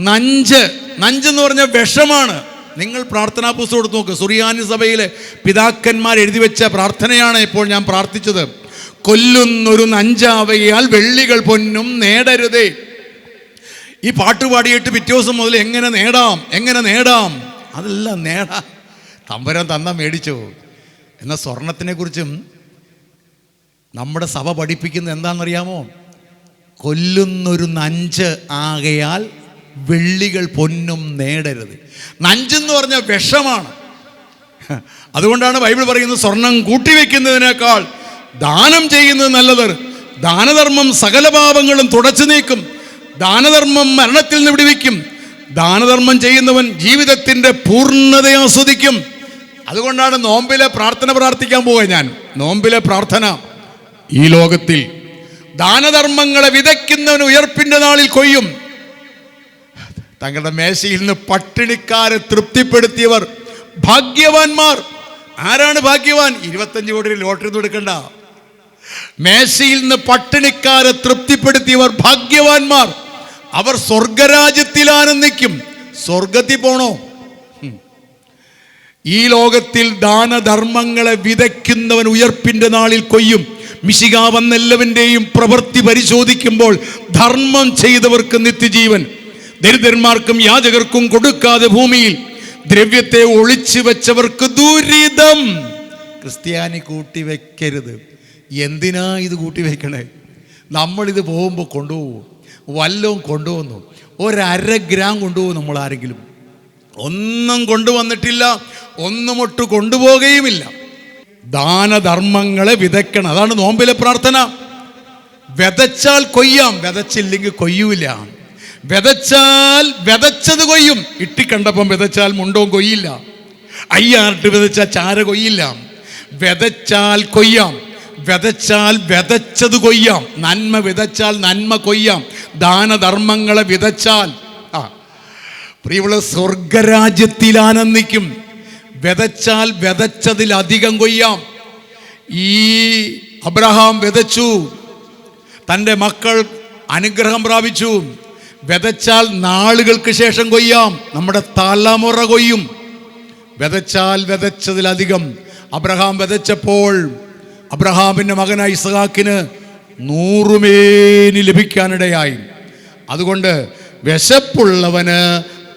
നഞ്ചെന്ന് പറഞ്ഞാൽ വിഷമാണ്. നിങ്ങൾ പ്രാർത്ഥനാ പുസ്തകം എടുത്ത് നോക്ക്. സുറിയാനി സഭയിലെ പിതാക്കന്മാർ എഴുതി വെച്ച പ്രാർത്ഥനയാണ് ഇപ്പോൾ ഞാൻ പ്രാർത്ഥിച്ചത്. കൊല്ലുന്നൊരു നഞ്ചാവകയാൽ വെള്ളികൾ പൊന്നും നേടരുതേ. ഈ പാട്ടുപാടിയിട്ട് പിറ്റേ ദിവസം മുതൽ എങ്ങനെ നേടാം അതെല്ലാം നേടാം. തമ്പുരാൻ തന്ന മേടിച്ചോ. എന്നാൽ സ്വർണത്തിനെ കുറിച്ചും നമ്മുടെ സഭ പഠിപ്പിക്കുന്നത് എന്താണെന്നറിയാമോ? കൊല്ലുന്നൊരു നഞ്ച് ആകയാൽ വെള്ളികൾ പൊന്നും നേടരുത്. നഞ്ചെന്ന് പറഞ്ഞാൽ വിഷമാണ്. അതുകൊണ്ടാണ് ബൈബിൾ പറയുന്നത് സ്വർണം കൂട്ടിവെക്കുന്നതിനേക്കാൾ ദാനം ചെയ്യുന്നത് നല്ലത്. ദാനധർമ്മം സകല പാപങ്ങളും തുടച്ചു നീക്കും. ദാനധർമ്മം മരണത്തിൽ നിന്ന് വിടുവിക്കും. ദാനധർമ്മം ചെയ്യുന്നവൻ ജീവിതത്തിൻ്റെ പൂർണ്ണത ആസ്വദിക്കും. അതുകൊണ്ടാണ് നോമ്പിലെ പ്രാർത്ഥന പ്രാർത്ഥിക്കാൻ പോവുക ഞാൻ. നോമ്പിലെ പ്രാർത്ഥന, ഈ ലോകത്തിൽ ദാനധർമ്മങ്ങളെ വിതയ്ക്കുന്നവൻ ഉയർപ്പിൻ്റെ നാളിൽ കൊയ്യും. തങ്ങളുടെ മേശയിൽ നിന്ന് പട്ടിണിക്കാരെ തൃപ്തിപ്പെടുത്തിയവർ ഭാഗ്യവാന്മാർ. ആരാണ് ഭാഗ്യവാൻ? 25 കോടി ലോട്ടറി കൊടുക്കണ്ട. മേശയിൽ നിന്ന് പട്ടിണിക്കാരെ തൃപ്തിപ്പെടുത്തിയവർ ഭാഗ്യവാന്മാർ. അവർ സ്വർഗരാജ്യത്തിൽ ആനന്ദിക്കും. സ്വർഗത്തിൽ പോണോ? ഈ ലോകത്തിൽ ദാനധർമ്മങ്ങളെ വിതയ്ക്കുന്നവൻ ഉയർപ്പിന്റെ നാളിൽ കൊയ്യും. മിശിഹ വന്നെല്ലാവന്റെയും പ്രവൃത്തി പരിശോധിക്കുമ്പോൾ ധർമ്മം ചെയ്തവർക്ക് നിത്യജീവൻ, ദരിദ്രന്മാർക്കും യാചകർക്കും കൊടുക്കാതെ ഭൂമിയിൽ ദ്രവ്യത്തെ ഒളിച്ചു വെച്ചവർക്ക് ദുരിതം. ക്രിസ്ത്യാനി കൂട്ടിവെക്കരുത്. എന്തിനാ ഇത് കൂട്ടിവെക്കണേ? നമ്മളിത് പോകുമ്പോൾ കൊണ്ടുപോകും. വല്ലവും കൊണ്ടുവന്നു, 1/2 ഗ്രാം കൊണ്ടുപോകും. നമ്മൾ ആരെങ്കിലും ഒന്നും കൊണ്ടുവന്നിട്ടില്ല, ഒന്നുമൊട്ട് കൊണ്ടുപോകുകയുമില്ല. ദാനധർമ്മങ്ങളെ വിതയ്ക്കണം. അതാണ് നോമ്പിലെ പ്രാർത്ഥന. വിതച്ചാൽ കൊയ്യാം, വിതച്ചില്ലെങ്കിൽ കൊയ്യൂല. വിതച്ചത് കൊയ്യും. ഇട്ടിക്കണ്ടപ്പം വിതച്ചാൽ മുണ്ടവും കൊയ്യില്ല. അയ്യാറിട്ട് വിതച്ചാൽ ചാര കൊയ്യില്ല. വിതച്ചാൽ കൊയ്യാം, വിതച്ചത് കൊയ്യാം. നന്മ വിതച്ചാൽ നന്മ കൊയ്യാം. ദാനധർമ്മങ്ങളെ വിതച്ചാൽ പ്രിയമുള്ള സ്വർഗരാജ്യത്തിൽ ആനന്ദിക്കും. വിതച്ചാൽ വിതച്ചതിലധികം കൊയ്യാം. ഈ അബ്രഹാം വിതച്ചു, തൻ്റെ മക്കൾ അനുഗ്രഹം പ്രാപിച്ചു. വിതച്ചാൽ നാളുകൾക്ക് ശേഷം കൊയ്യാം. നമ്മുടെ തലമുറ കൊയ്യും. വിതച്ചാൽ വിതച്ചതിലധികം. അബ്രഹാം വിതച്ചപ്പോൾ അബ്രഹാമിൻ്റെ മകനായ ഇസ്ഹാക്കിന് 100 മേനി ലഭിക്കാനിടയായി. അതുകൊണ്ട് വിശപ്പുള്ളവന്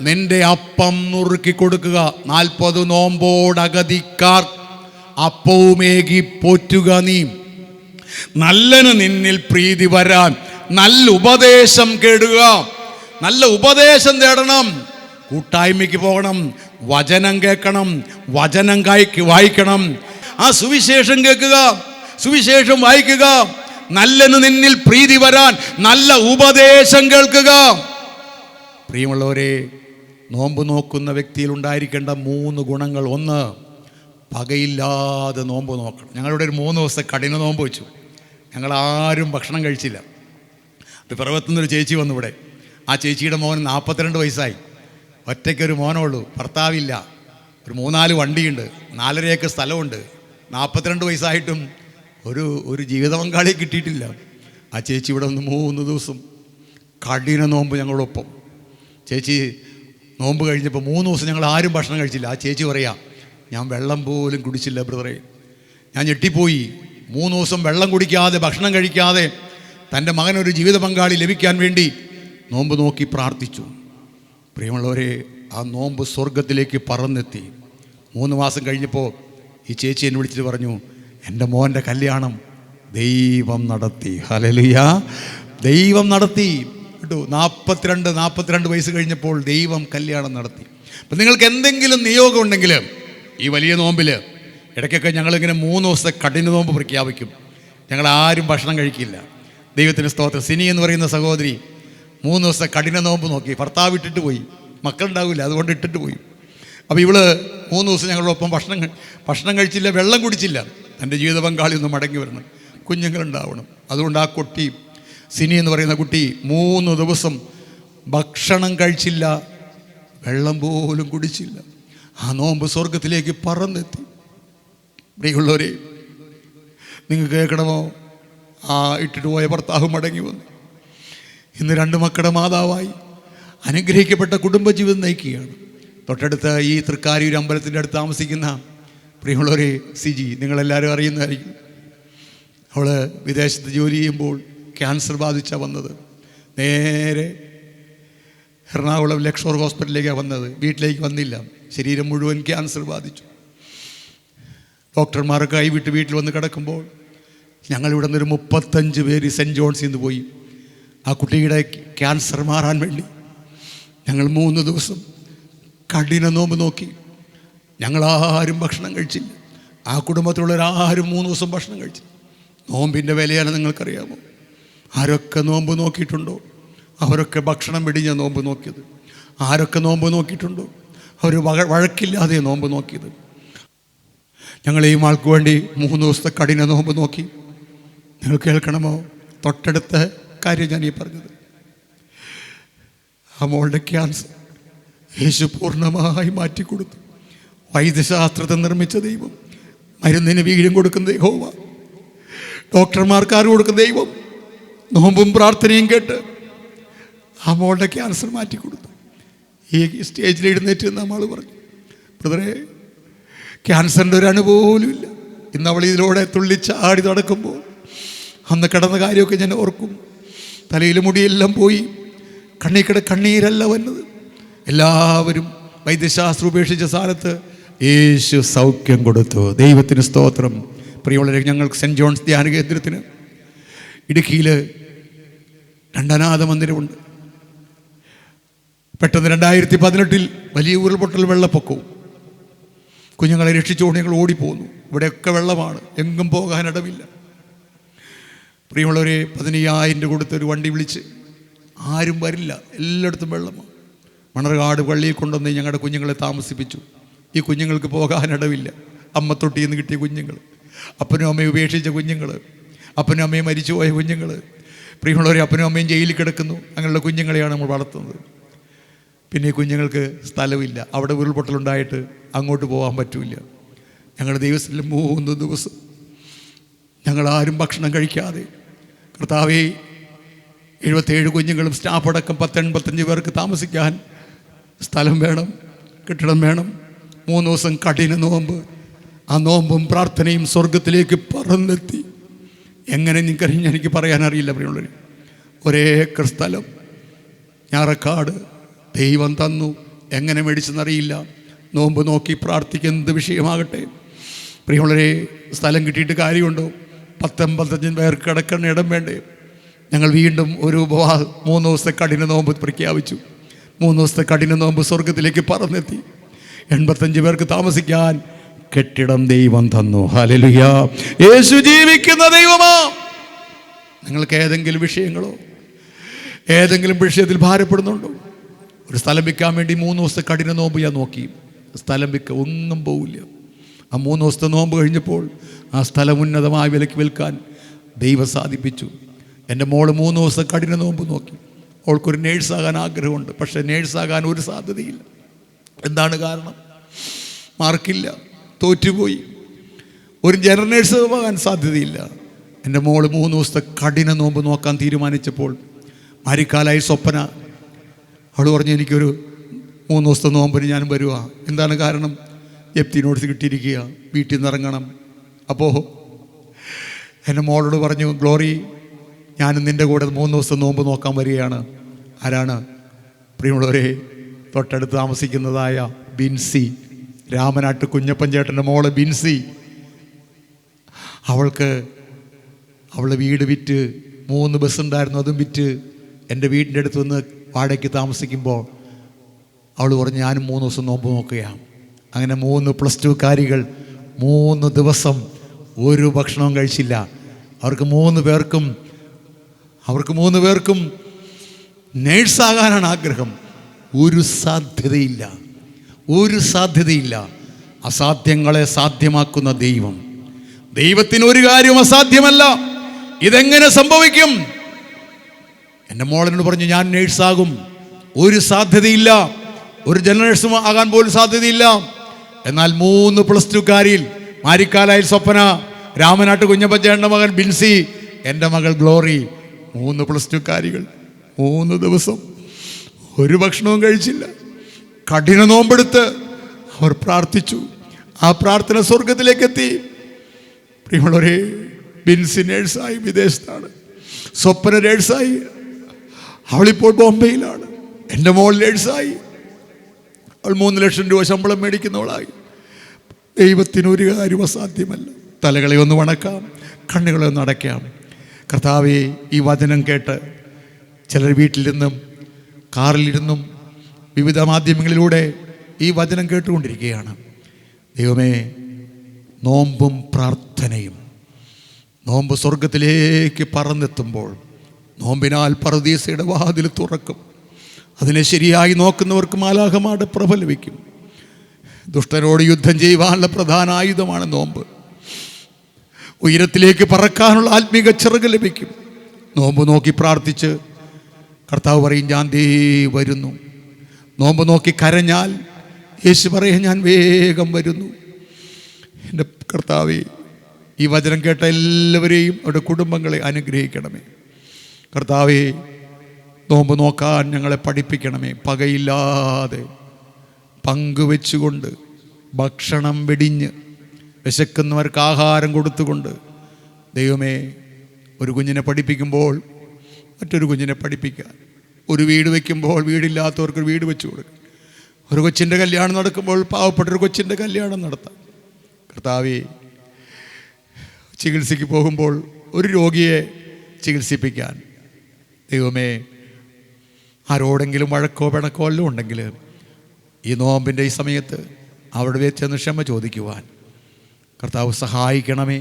നിന്റെ അപ്പം നുറുക്കി കൊടുക്കുക. 40 നോമ്പോടഗതിക്കാർ അപ്പവുമേകി പോറ്റുക നീ. നല്ലന് നിന്നിൽ പ്രീതി വരാൻ നല്ല ഉപദേശം കേടുക. നല്ല ഉപദേശം തേടണം. കൂട്ടായ്മയ്ക്ക് പോകണം, വചനം കേൾക്കണം, വചനം വായിക്കണം. ആ സുവിശേഷം കേൾക്കുക, സുവിശേഷം വായിക്കുക. നല്ലന് നിന്നിൽ പ്രീതി വരാൻ നല്ല ഉപദേശം കേൾക്കുക. പ്രിയമുള്ളവരെ, നോമ്പ് നോക്കുന്ന വ്യക്തിയിൽ ഉണ്ടായിരിക്കേണ്ട 3 ഗുണങ്ങൾ. 1, പകയില്ലാതെ നോമ്പ് നോക്കണം. ഞങ്ങളിവിടെ ഒരു 3 ദിവസത്തെ കഠിന നോമ്പ് വെച്ചു. ഞങ്ങളാരും ഭക്ഷണം കഴിച്ചില്ല. പിറവത്തുനിന്നൊരു ചേച്ചി വന്നു ഇവിടെ. ആ ചേച്ചിയുടെ മോൻ 42 വയസ്സായി. ഒറ്റയ്ക്കൊരു മോനുള്ളൂ, ഭർത്താവില്ല. ഒരു 3-4 വണ്ടിയുണ്ട്, 4.5 ഏക്കർ സ്ഥലമുണ്ട്. 42 വയസ്സായിട്ടും ഒരു ജീവിത പങ്കാളിയെ കിട്ടിയിട്ടില്ല. ആ ചേച്ചി ഇവിടെ വന്ന് 3 ദിവസം കഠിന നോമ്പ് ഞങ്ങളൊപ്പം. ചേച്ചി നോമ്പ് കഴിഞ്ഞപ്പോൾ 3 ദിവസം ഞങ്ങൾ ആരും ഭക്ഷണം കഴിച്ചില്ല. ആ ചേച്ചി പറയാം, ഞാൻ വെള്ളം പോലും കുടിച്ചില്ല ബ്രദറെ. ഞാൻ ഞെട്ടിപ്പോയി. 3 ദിവസം വെള്ളം കുടിക്കാതെ ഭക്ഷണം കഴിക്കാതെ തൻ്റെ മകനൊരു ജീവിത പങ്കാളി ലഭിക്കാൻ വേണ്ടി നോമ്പ് നോക്കി പ്രാർത്ഥിച്ചു. പ്രിയമുള്ളവരെ, ആ നോമ്പ് സ്വർഗത്തിലേക്ക് പറന്നെത്തി. 3 മാസം കഴിഞ്ഞപ്പോൾ ഈ ചേച്ചി എന്നെ വിളിച്ചിട്ട് പറഞ്ഞു, എൻ്റെ മോൻ്റെ കല്യാണം ദൈവം നടത്തി. ഹല്ലേലൂയ, ദൈവം നടത്തി. കേട്ടോ. 42 വയസ്സ് കഴിഞ്ഞപ്പോൾ ദൈവം കല്യാണം നടത്തി. അപ്പം നിങ്ങൾക്ക് എന്തെങ്കിലും നിയോഗം ഉണ്ടെങ്കിൽ ഈ വലിയ നോമ്പിൽ ഇടയ്ക്കൊക്കെ ഞങ്ങളിങ്ങനെ 3 ദിവസത്തെ കഠിന നോമ്പ് പ്രഖ്യാപിക്കും. ഞങ്ങളാരും ഭക്ഷണം കഴിക്കില്ല. ദൈവത്തിന് സ്തോത്രം. സിനി എന്ന് പറയുന്ന സഹോദരി 3 ദിവസത്തെ കഠിന നോമ്പ് നോക്കി. ഭർത്താവ് ഇട്ടിട്ട് പോയി, മക്കളുണ്ടാവില്ല, അതുകൊണ്ട് ഇട്ടിട്ട് പോയി. അപ്പോൾ ഇവള് 3 ദിവസം ഞങ്ങളൊപ്പം ഭക്ഷണം കഴിച്ചില്ല, വെള്ളം കുടിച്ചില്ല. എൻ്റെ ജീവിത പങ്കാളി ഒന്ന് മടങ്ങി വരണം, കുഞ്ഞുങ്ങളുണ്ടാവണം. അതുകൊണ്ട് ആ കുട്ടി, സിനി എന്ന് പറയുന്ന കുട്ടി 3 ദിവസം ഭക്ഷണം കഴിച്ചില്ല, വെള്ളം പോലും കുടിച്ചില്ല. ആ നോമ്പ് സ്വർഗത്തിലേക്ക് പറന്നെത്തി. പ്രിയമുള്ളവരെ, നിങ്ങൾ കേൾക്കണമോ? ആ ഇട്ടിട്ട് പോയ ഭർത്താവ് മടങ്ങി വന്നു. ഇന്ന് 2 മക്കളുടെ മാതാവായി അനുഗ്രഹിക്കപ്പെട്ട കുടുംബജീവിതം നയിക്കുകയാണ്. തൊട്ടടുത്ത് ഈ തൃക്കാരിയൂർ അമ്പലത്തിൻ്റെ അടുത്ത് താമസിക്കുന്ന പ്രിയമുള്ളവരെ സിജി, നിങ്ങളെല്ലാവരും അറിയുന്നതായിരിക്കും. അവൾ വിദേശത്ത് ജോലി ചെയ്യുമ്പോൾ ക്യാൻസർ ബാധിച്ചാണ് വന്നത്. നേരെ എറണാകുളം ലക്ഷോർ ഹോസ്പിറ്റലിലേക്കാണ് വന്നത്. വീട്ടിലേക്ക് വന്നില്ല, ശരീരം മുഴുവൻ ക്യാൻസർ ബാധിച്ചു. ഡോക്ടർമാരൊക്കെ കൈവിട്ട് വീട്ടിൽ വന്ന് കിടക്കുമ്പോൾ ഞങ്ങളിവിടെ നിന്നൊരു 35 പേര് സെൻറ്റ് ജോൺസിൽ നിന്ന് പോയി ആ കുട്ടിയുടെ ക്യാൻസർ മാറാൻ വേണ്ടി ഞങ്ങൾ 3 ദിവസം കഠിന നോമ്പ് നോക്കി. ഞങ്ങളാരും ഭക്ഷണം കഴിച്ചില്ല. ആ കുടുംബത്തിലുള്ളവരാരും 3 ദിവസം ഭക്ഷണം കഴിച്ചു. നോമ്പിൻ്റെ വിലയാണ് നിങ്ങൾക്കറിയാമോ? ആരൊക്കെ നോമ്പ് നോക്കിയിട്ടുണ്ടോ അവരൊക്കെ ഭക്ഷണം വെടിഞ്ഞ നോമ്പ് നോക്കിയത്. ആരൊക്കെ നോമ്പ് നോക്കിയിട്ടുണ്ടോ അവർ വഴക്കില്ലാതെ നോമ്പ് നോക്കിയത്. ഞങ്ങൾ ഈ ആൾക്ക് വേണ്ടി 3 ദിവസത്തെ കഠിന നോമ്പ് നോക്കി. നിങ്ങൾ കേൾക്കണമോ? തൊട്ടടുത്ത കാര്യം ഞാൻ ഈ പറഞ്ഞത്. ആ മോളുടെ ക്യാൻസർ യേശു പൂർണ്ണമായി മാറ്റിക്കൊടുത്തു. വൈദ്യശാസ്ത്രത്തെ നിർമ്മിച്ച ദൈവം, മരുന്നിന് വീര്യം കൊടുക്കുന്ന ദൈവം, ഡോക്ടർമാർക്ക് കൊടുക്കുന്ന ദൈവം നോമ്പും പ്രാർത്ഥനയും കേട്ട് ആ മോളുടെ ക്യാൻസർ മാറ്റിക്കൊടുത്തു. ഈ സ്റ്റേജിൽ എഴുന്നേറ്റ് നമ്മൾ പറഞ്ഞു, ബ്രദറെ, ക്യാൻസറിൻ്റെ ഒരു അനുഭവം ഇല്ല. ഇന്ന് അവൾ ഇതിലൂടെ തുള്ളിച്ചാടി നടക്കുമ്പോൾ അന്ന് കിടന്ന കാര്യമൊക്കെ ഞാൻ ഓർക്കും. തലയിൽ മുടിയെല്ലാം പോയി, കണ്ണീക്കടെ കണ്ണീരല്ല വന്നത്. എല്ലാവരും വൈദ്യശാസ്ത്രം ഉപേക്ഷിച്ച സ്ഥാനത്ത് യേശു സൗഖ്യം കൊടുത്തു. ദൈവത്തിന് സ്തോത്രം. പ്രിയമുള്ളവരെ, ഞങ്ങൾക്ക് സെൻറ്റ് ജോൺസ് ധ്യാന കേന്ദ്രത്തിന് ഇടുക്കിയിൽ 2 അനാഥ മന്ദിരമുണ്ട്. പെട്ടെന്ന് 2018 വലിയ ഉരുൾപൊട്ടൽ, വെള്ളപ്പൊക്കവും. കുഞ്ഞുങ്ങളെ രക്ഷിച്ചുകൊണ്ട് ഞങ്ങൾ ഓടിപ്പോന്നു. ഇവിടെയൊക്കെ വെള്ളമാണ്, എങ്ങും പോകാനിടമില്ല. പ്രിയമുള്ളവരെ, 15,000 കൊടുത്തൊരു വണ്ടി വിളിച്ച്, ആരും വരില്ല, എല്ലായിടത്തും വെള്ളമാണ്. മണർകാട് പള്ളിയിൽ കൊണ്ടുവന്ന് ഞങ്ങളുടെ കുഞ്ഞുങ്ങളെ താമസിപ്പിച്ചു. ഈ കുഞ്ഞുങ്ങൾക്ക് പോകാനിടമില്ല. അമ്മ തൊട്ടിയിൽ നിന്ന് കിട്ടിയ കുഞ്ഞുങ്ങൾ, അപ്പനും അമ്മയും ഉപേക്ഷിച്ച കുഞ്ഞുങ്ങൾ, അപ്പനും അമ്മയും മരിച്ചുപോയ കുഞ്ഞുങ്ങൾ. പ്രിയമുള്ളവരെ, അപ്പനും അമ്മയും ജയിലിൽ കിടക്കുന്നു. അങ്ങനെയുള്ള കുഞ്ഞുങ്ങളെയാണ് നമ്മൾ വളർത്തുന്നത്. പിന്നെ ഈ കുഞ്ഞുങ്ങൾക്ക് സ്ഥലമില്ല. അവിടെ ഉരുൾപൊട്ടലുണ്ടായിട്ട് അങ്ങോട്ട് പോകാൻ പറ്റില്ല. ഞങ്ങൾ ദിവസത്തിൽ 3 ദിവസം ഞങ്ങളാരും ഭക്ഷണം കഴിക്കാതെ, കർത്താവേ, 77 കുഞ്ഞുങ്ങളും സ്റ്റാഫ് അടക്കം 10-85 പേർക്ക് താമസിക്കാൻ സ്ഥലം വേണം, കെട്ടിടം വേണം. 3 ദിവസം കഠിന നോമ്പ്. ആ നോമ്പും പ്രാർത്ഥനയും സ്വർഗത്തിലേക്ക് പറന്നെത്തി. എങ്ങനെ നിങ്ങൾക്കറിയാം, എനിക്ക് പറയാനറിയില്ല. പ്രിയമുള്ളവർ, ഒരേ ഏക്കർ സ്ഥലം ഞാറക്കാട് ദൈവം തന്നു. എങ്ങനെ മേടിച്ചെന്നറിയില്ല. നോമ്പ് നോക്കി പ്രാർത്ഥിക്കുക, എന്ത് വിഷയമാകട്ടെ. പ്രിയമുള്ളവരെ, സ്ഥലം കിട്ടിയിട്ട് കാര്യമുണ്ടോ? 10-85 പേർക്ക് കിടക്കുന്ന ഇടം വേണ്ടേ? ഞങ്ങൾ വീണ്ടും ഒരു 3 ദിവസത്തെ കഠിന നോമ്പ് പ്രഖ്യാപിച്ചു. 3 ദിവസത്തെ കഠിന നോമ്പ് സ്വർഗത്തിലേക്ക് പറന്നെത്തി. 85 പേർക്ക് താമസിക്കാൻ കെട്ടിടം ദൈവം തന്നു. ഹല്ലേലൂയ! യേശു ജീവിക്കുന്ന ദൈവമാ. നിങ്ങൾക്ക് ഏതെങ്കിലും വിഷയങ്ങളോ ഏതെങ്കിലും വിഷയത്തിൽ ഭാരപ്പെടുന്നുണ്ടോ? ഒരു സ്ഥലം വിൽക്കാൻ വേണ്ടി 3 ദിവസത്തെ കഠിന നോമ്പ് ഞാൻ നോക്കി. സ്ഥലം വിൽക്കുക ഒന്നും പോവില്ല. ആ 3 ദിവസത്തെ നോമ്പ് കഴിഞ്ഞപ്പോൾ ആ സ്ഥലം ഉന്നതമായ വിലയ്ക്ക് വിൽക്കാൻ ദൈവം സാധിപ്പിച്ചു. എൻ്റെ മോള് 3 ദിവസം കഠിന നോമ്പ് നോക്കി. അവൾക്കൊരു നേഴ്സാകാൻ ആഗ്രഹമുണ്ട്. പക്ഷേ നേഴ്സാകാൻ ഒരു സാധ്യതയില്ല. എന്താണ് കാരണം? മാർക്കില്ല, തോറ്റുപോയി. ഒരു ജനറൽ നേഴ്സ് ആകാൻ സാധ്യതയില്ല. എൻ്റെ മോള് 3 ദിവസത്തെ കഠിന നോമ്പ് നോക്കാൻ തീരുമാനിച്ചപ്പോൾ മാരിക്കാലായി സ്വപ്ന അവൾ പറഞ്ഞു, എനിക്കൊരു 3 ദിവസത്തെ നോമ്പിന് ഞാൻ വരുക. എന്താണ് കാരണം? ജപ്തി നോട്ടീസ് കിട്ടിയിരിക്കുക, വീട്ടിൽ നിന്ന് ഇറങ്ങണം. അപ്പോൾ എൻ്റെ മോളോട് പറഞ്ഞു, ഗ്ലോറി, ഞാനും നിൻ്റെ കൂടെ 3 ദിവസം നോമ്പ് നോക്കാൻ വരികയാണ്. ആരാണ്? പ്രിയമുള്ളവരെ, തൊട്ടടുത്ത് താമസിക്കുന്നതായ ബിൻസി, രാമനാട്ട് കുഞ്ഞപ്പൻ ചേട്ടൻ്റെ മോള് ബിൻസി. അവളുടെ വീട് വിറ്റ് 3 ബസ് ഉണ്ടായിരുന്നു, അതും വിറ്റ് എൻ്റെ വീടിൻ്റെ അടുത്ത് നിന്ന് വാടകയ്ക്ക് താമസിക്കുമ്പോൾ അവൾ പറഞ്ഞു ഞാനും 3 ദിവസം നോമ്പ് നോക്കുകയാണ്. അങ്ങനെ 3 +2 കാരികൾ 3 ദിവസം ഒരു ഭക്ഷണവും കഴിച്ചില്ല. അവർക്ക് 3 പേർക്കും നേഴ്സാകാനാണ് ആഗ്രഹം. ഒരു സാധ്യതയില്ല. അസാധ്യങ്ങളെ സാധ്യമാക്കുന്ന ദൈവത്തിന് ഒരു കാര്യം അസാധ്യമല്ല. ഇതെങ്ങനെ സംഭവിക്കും? എൻ്റെ മോളെന്നോട് പറഞ്ഞു ഞാൻ നേഴ്സാകും. ഒരു സാധ്യതയില്ല, ഒരു ജനറേഷൻ ആകാൻ പോലും സാധ്യതയില്ല. എന്നാൽ 3 +2 കാരിൽ മാരിക്കാലായിൽ സ്വപ്ന, രാമനാട്ട് കുഞ്ഞപ്പച്ചേൻ്റെ മകൻ ബിൻസി, എൻ്റെ മകൾ ഗ്ലോറി, 3 +2 കാരികൾ 3 ദിവസം ഒരു ഭക്ഷണവും കഴിച്ചില്ല. കഠിന നോമ്പെടുത്ത് അവർ പ്രാർത്ഥിച്ചു. ആ പ്രാർത്ഥന സ്വർഗത്തിലേക്ക് എത്തി. പ്രിയമുള്ളവരെ, ബിൻസി നേഴ്സായി വിദേശത്താണ്, സ്വപ്ന നേഴ്സായി, അവളിപ്പോൾ ബോംബെയിലാണ്. എൻ്റെ മോൾ നേഴ്സായി, അവൾ 3 ലക്ഷം രൂപ ശമ്പളം മേടിക്കുന്നവളായി. ദൈവത്തിന് ഒരു കാര്യം അസാധ്യമല്ല. തലകളെ ഒന്ന് വണക്കാം, കണ്ണുകളെ ഒന്ന് അടയ്ക്കാം. കർത്താവേ, ഈ വചനം കേട്ട് ചിലർ വീട്ടിലിരുന്നും കാറിലിരുന്നും വിവിധ മാധ്യമങ്ങളിലൂടെ ഈ വചനം കേട്ടുകൊണ്ടിരിക്കുകയാണ്. ദൈവമേ, നോമ്പും പ്രാർത്ഥനയും, നോമ്പ് സ്വർഗത്തിലേക്ക് പറന്നെത്തുമ്പോൾ നോമ്പിനാൽ പറുദീസയുടെ വാതിൽ തുറക്കും. അതിനെ ശരിയായി നോക്കുന്നവർക്ക് മാലാഖമാരുടെ പ്രഭ ലഭിക്കും. ദുഷ്ടനോട് യുദ്ധം ചെയ്യുവാനുള്ള പ്രധാന ആയുധമാണ് നോമ്പ്. ഉയരത്തിലേക്ക് പറക്കാനുള്ള ആത്മീക ചിറക് ലഭിക്കും. നോമ്പ് നോക്കി പ്രാർത്ഥിച്ച് കർത്താവ് പറയും ഞാൻ ദേ വരുന്നു. നോമ്പ് നോക്കി കരഞ്ഞാൽ യേശു പറയും ഞാൻ വേഗം വരുന്നു. എൻ്റെ കർത്താവേ, ഈ വചനം കേട്ട എല്ലാവരെയും അവരുടെ കുടുംബങ്ങളെ അനുഗ്രഹിക്കണമേ. കർത്താവേ, നോമ്പ് നോക്കാൻ ഞങ്ങളെ പഠിപ്പിക്കണമേ. പകയില്ലാതെ പങ്കുവെച്ചുകൊണ്ട്, ഭക്ഷണം വെടിഞ്ഞ്, വിശക്കുന്നവർക്ക് ആഹാരം കൊടുത്തുകൊണ്ട്, ദൈവമേ, ഒരു കുഞ്ഞിനെ പഠിപ്പിക്കുമ്പോൾ മറ്റൊരു കുഞ്ഞിനെ പഠിപ്പിക്കാൻ, ഒരു വീട് വയ്ക്കുമ്പോൾ വീടില്ലാത്തവർക്ക് വീട് വെച്ച് കൊടുക്കുക, ഒരു കൊച്ചിൻ്റെ കല്യാണം നടക്കുമ്പോൾ പാവപ്പെട്ടൊരു കൊച്ചിൻ്റെ കല്യാണം നടത്താം. കർത്താവേ, ചികിത്സയ്ക്ക് പോകുമ്പോൾ ഒരു രോഗിയെ ചികിത്സിപ്പിക്കാൻ, ദൈവമേ, ആരോടെങ്കിലും വഴക്കോ പിണക്കോ എല്ലാം ഉണ്ടെങ്കിൽ ഈ നോമ്പിൻ്റെ ഈ സമയത്ത് അവിടെ ചെന്ന് ക്ഷമ ചോദിക്കുവാൻ കർത്താവ് സഹായിക്കണമേ,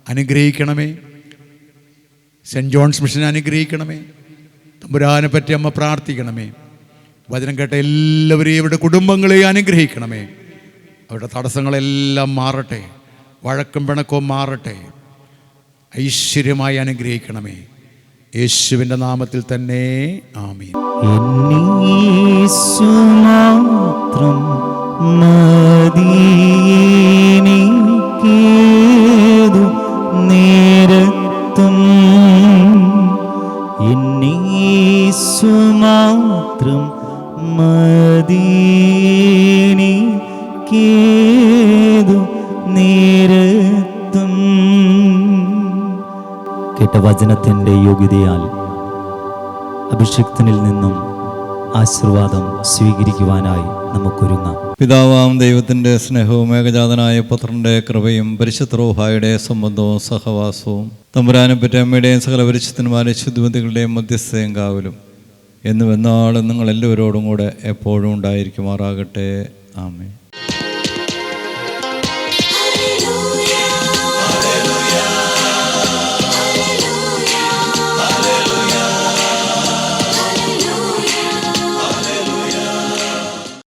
അനുഗ്രഹിക്കണമേ. സെൻറ്റ് ജോൺസ് മിഷൻ അനുഗ്രഹിക്കണമേ. തമ്പുരാനെ പറ്റി അമ്മ പ്രാർത്ഥിക്കണമേ. വചനം കേട്ട എല്ലാവരെയും അവരുടെ കുടുംബങ്ങളെയും അനുഗ്രഹിക്കണമേ. അവരുടെ തടസ്സങ്ങളെല്ലാം മാറട്ടെ, വഴക്കും പിണക്കവും മാറട്ടെ, ഐശ്വര്യമായി അനുഗ്രഹിക്കണമേ. യേശുവിൻ്റെ നാമത്തിൽ തന്നെ ആമീൻ. എന്നീശു മാത്രം മദീനിക്കേതു നേരത്തും, എന്നീശു മാത്രം മദീനിക്കേതു നേരത്തും. കേട്ട വചനത്തിൻ്റെ യോഗ്യതയാൽ അഭിഷിക്തനിൽ നിന്നും ആശീർവാദം സ്വീകരിക്കുവാനായി നമുക്കൊരുങ്ങാം. പിതാവാം ദൈവത്തിൻ്റെ സ്നേഹവും ഏകജാതനായ പുത്രൻ്റെ കൃപയും പരിശുദ്ധ റൂഹായുടെ സംബന്ധവും സഹവാസവും തമ്പുരാനെ പറ്റി അമ്മയുടെയും സകല പരിശുദ്ധന്മാരെ ശുദ്ധിമതികളുടെയും മധ്യസ്ഥയും കാവലും എന്നുമെന്നാളും നിങ്ങൾ എല്ലാവരോടും കൂടെ എപ്പോഴും ഉണ്ടായിരിക്കുമാറാകട്ടെ. ആമേൻ.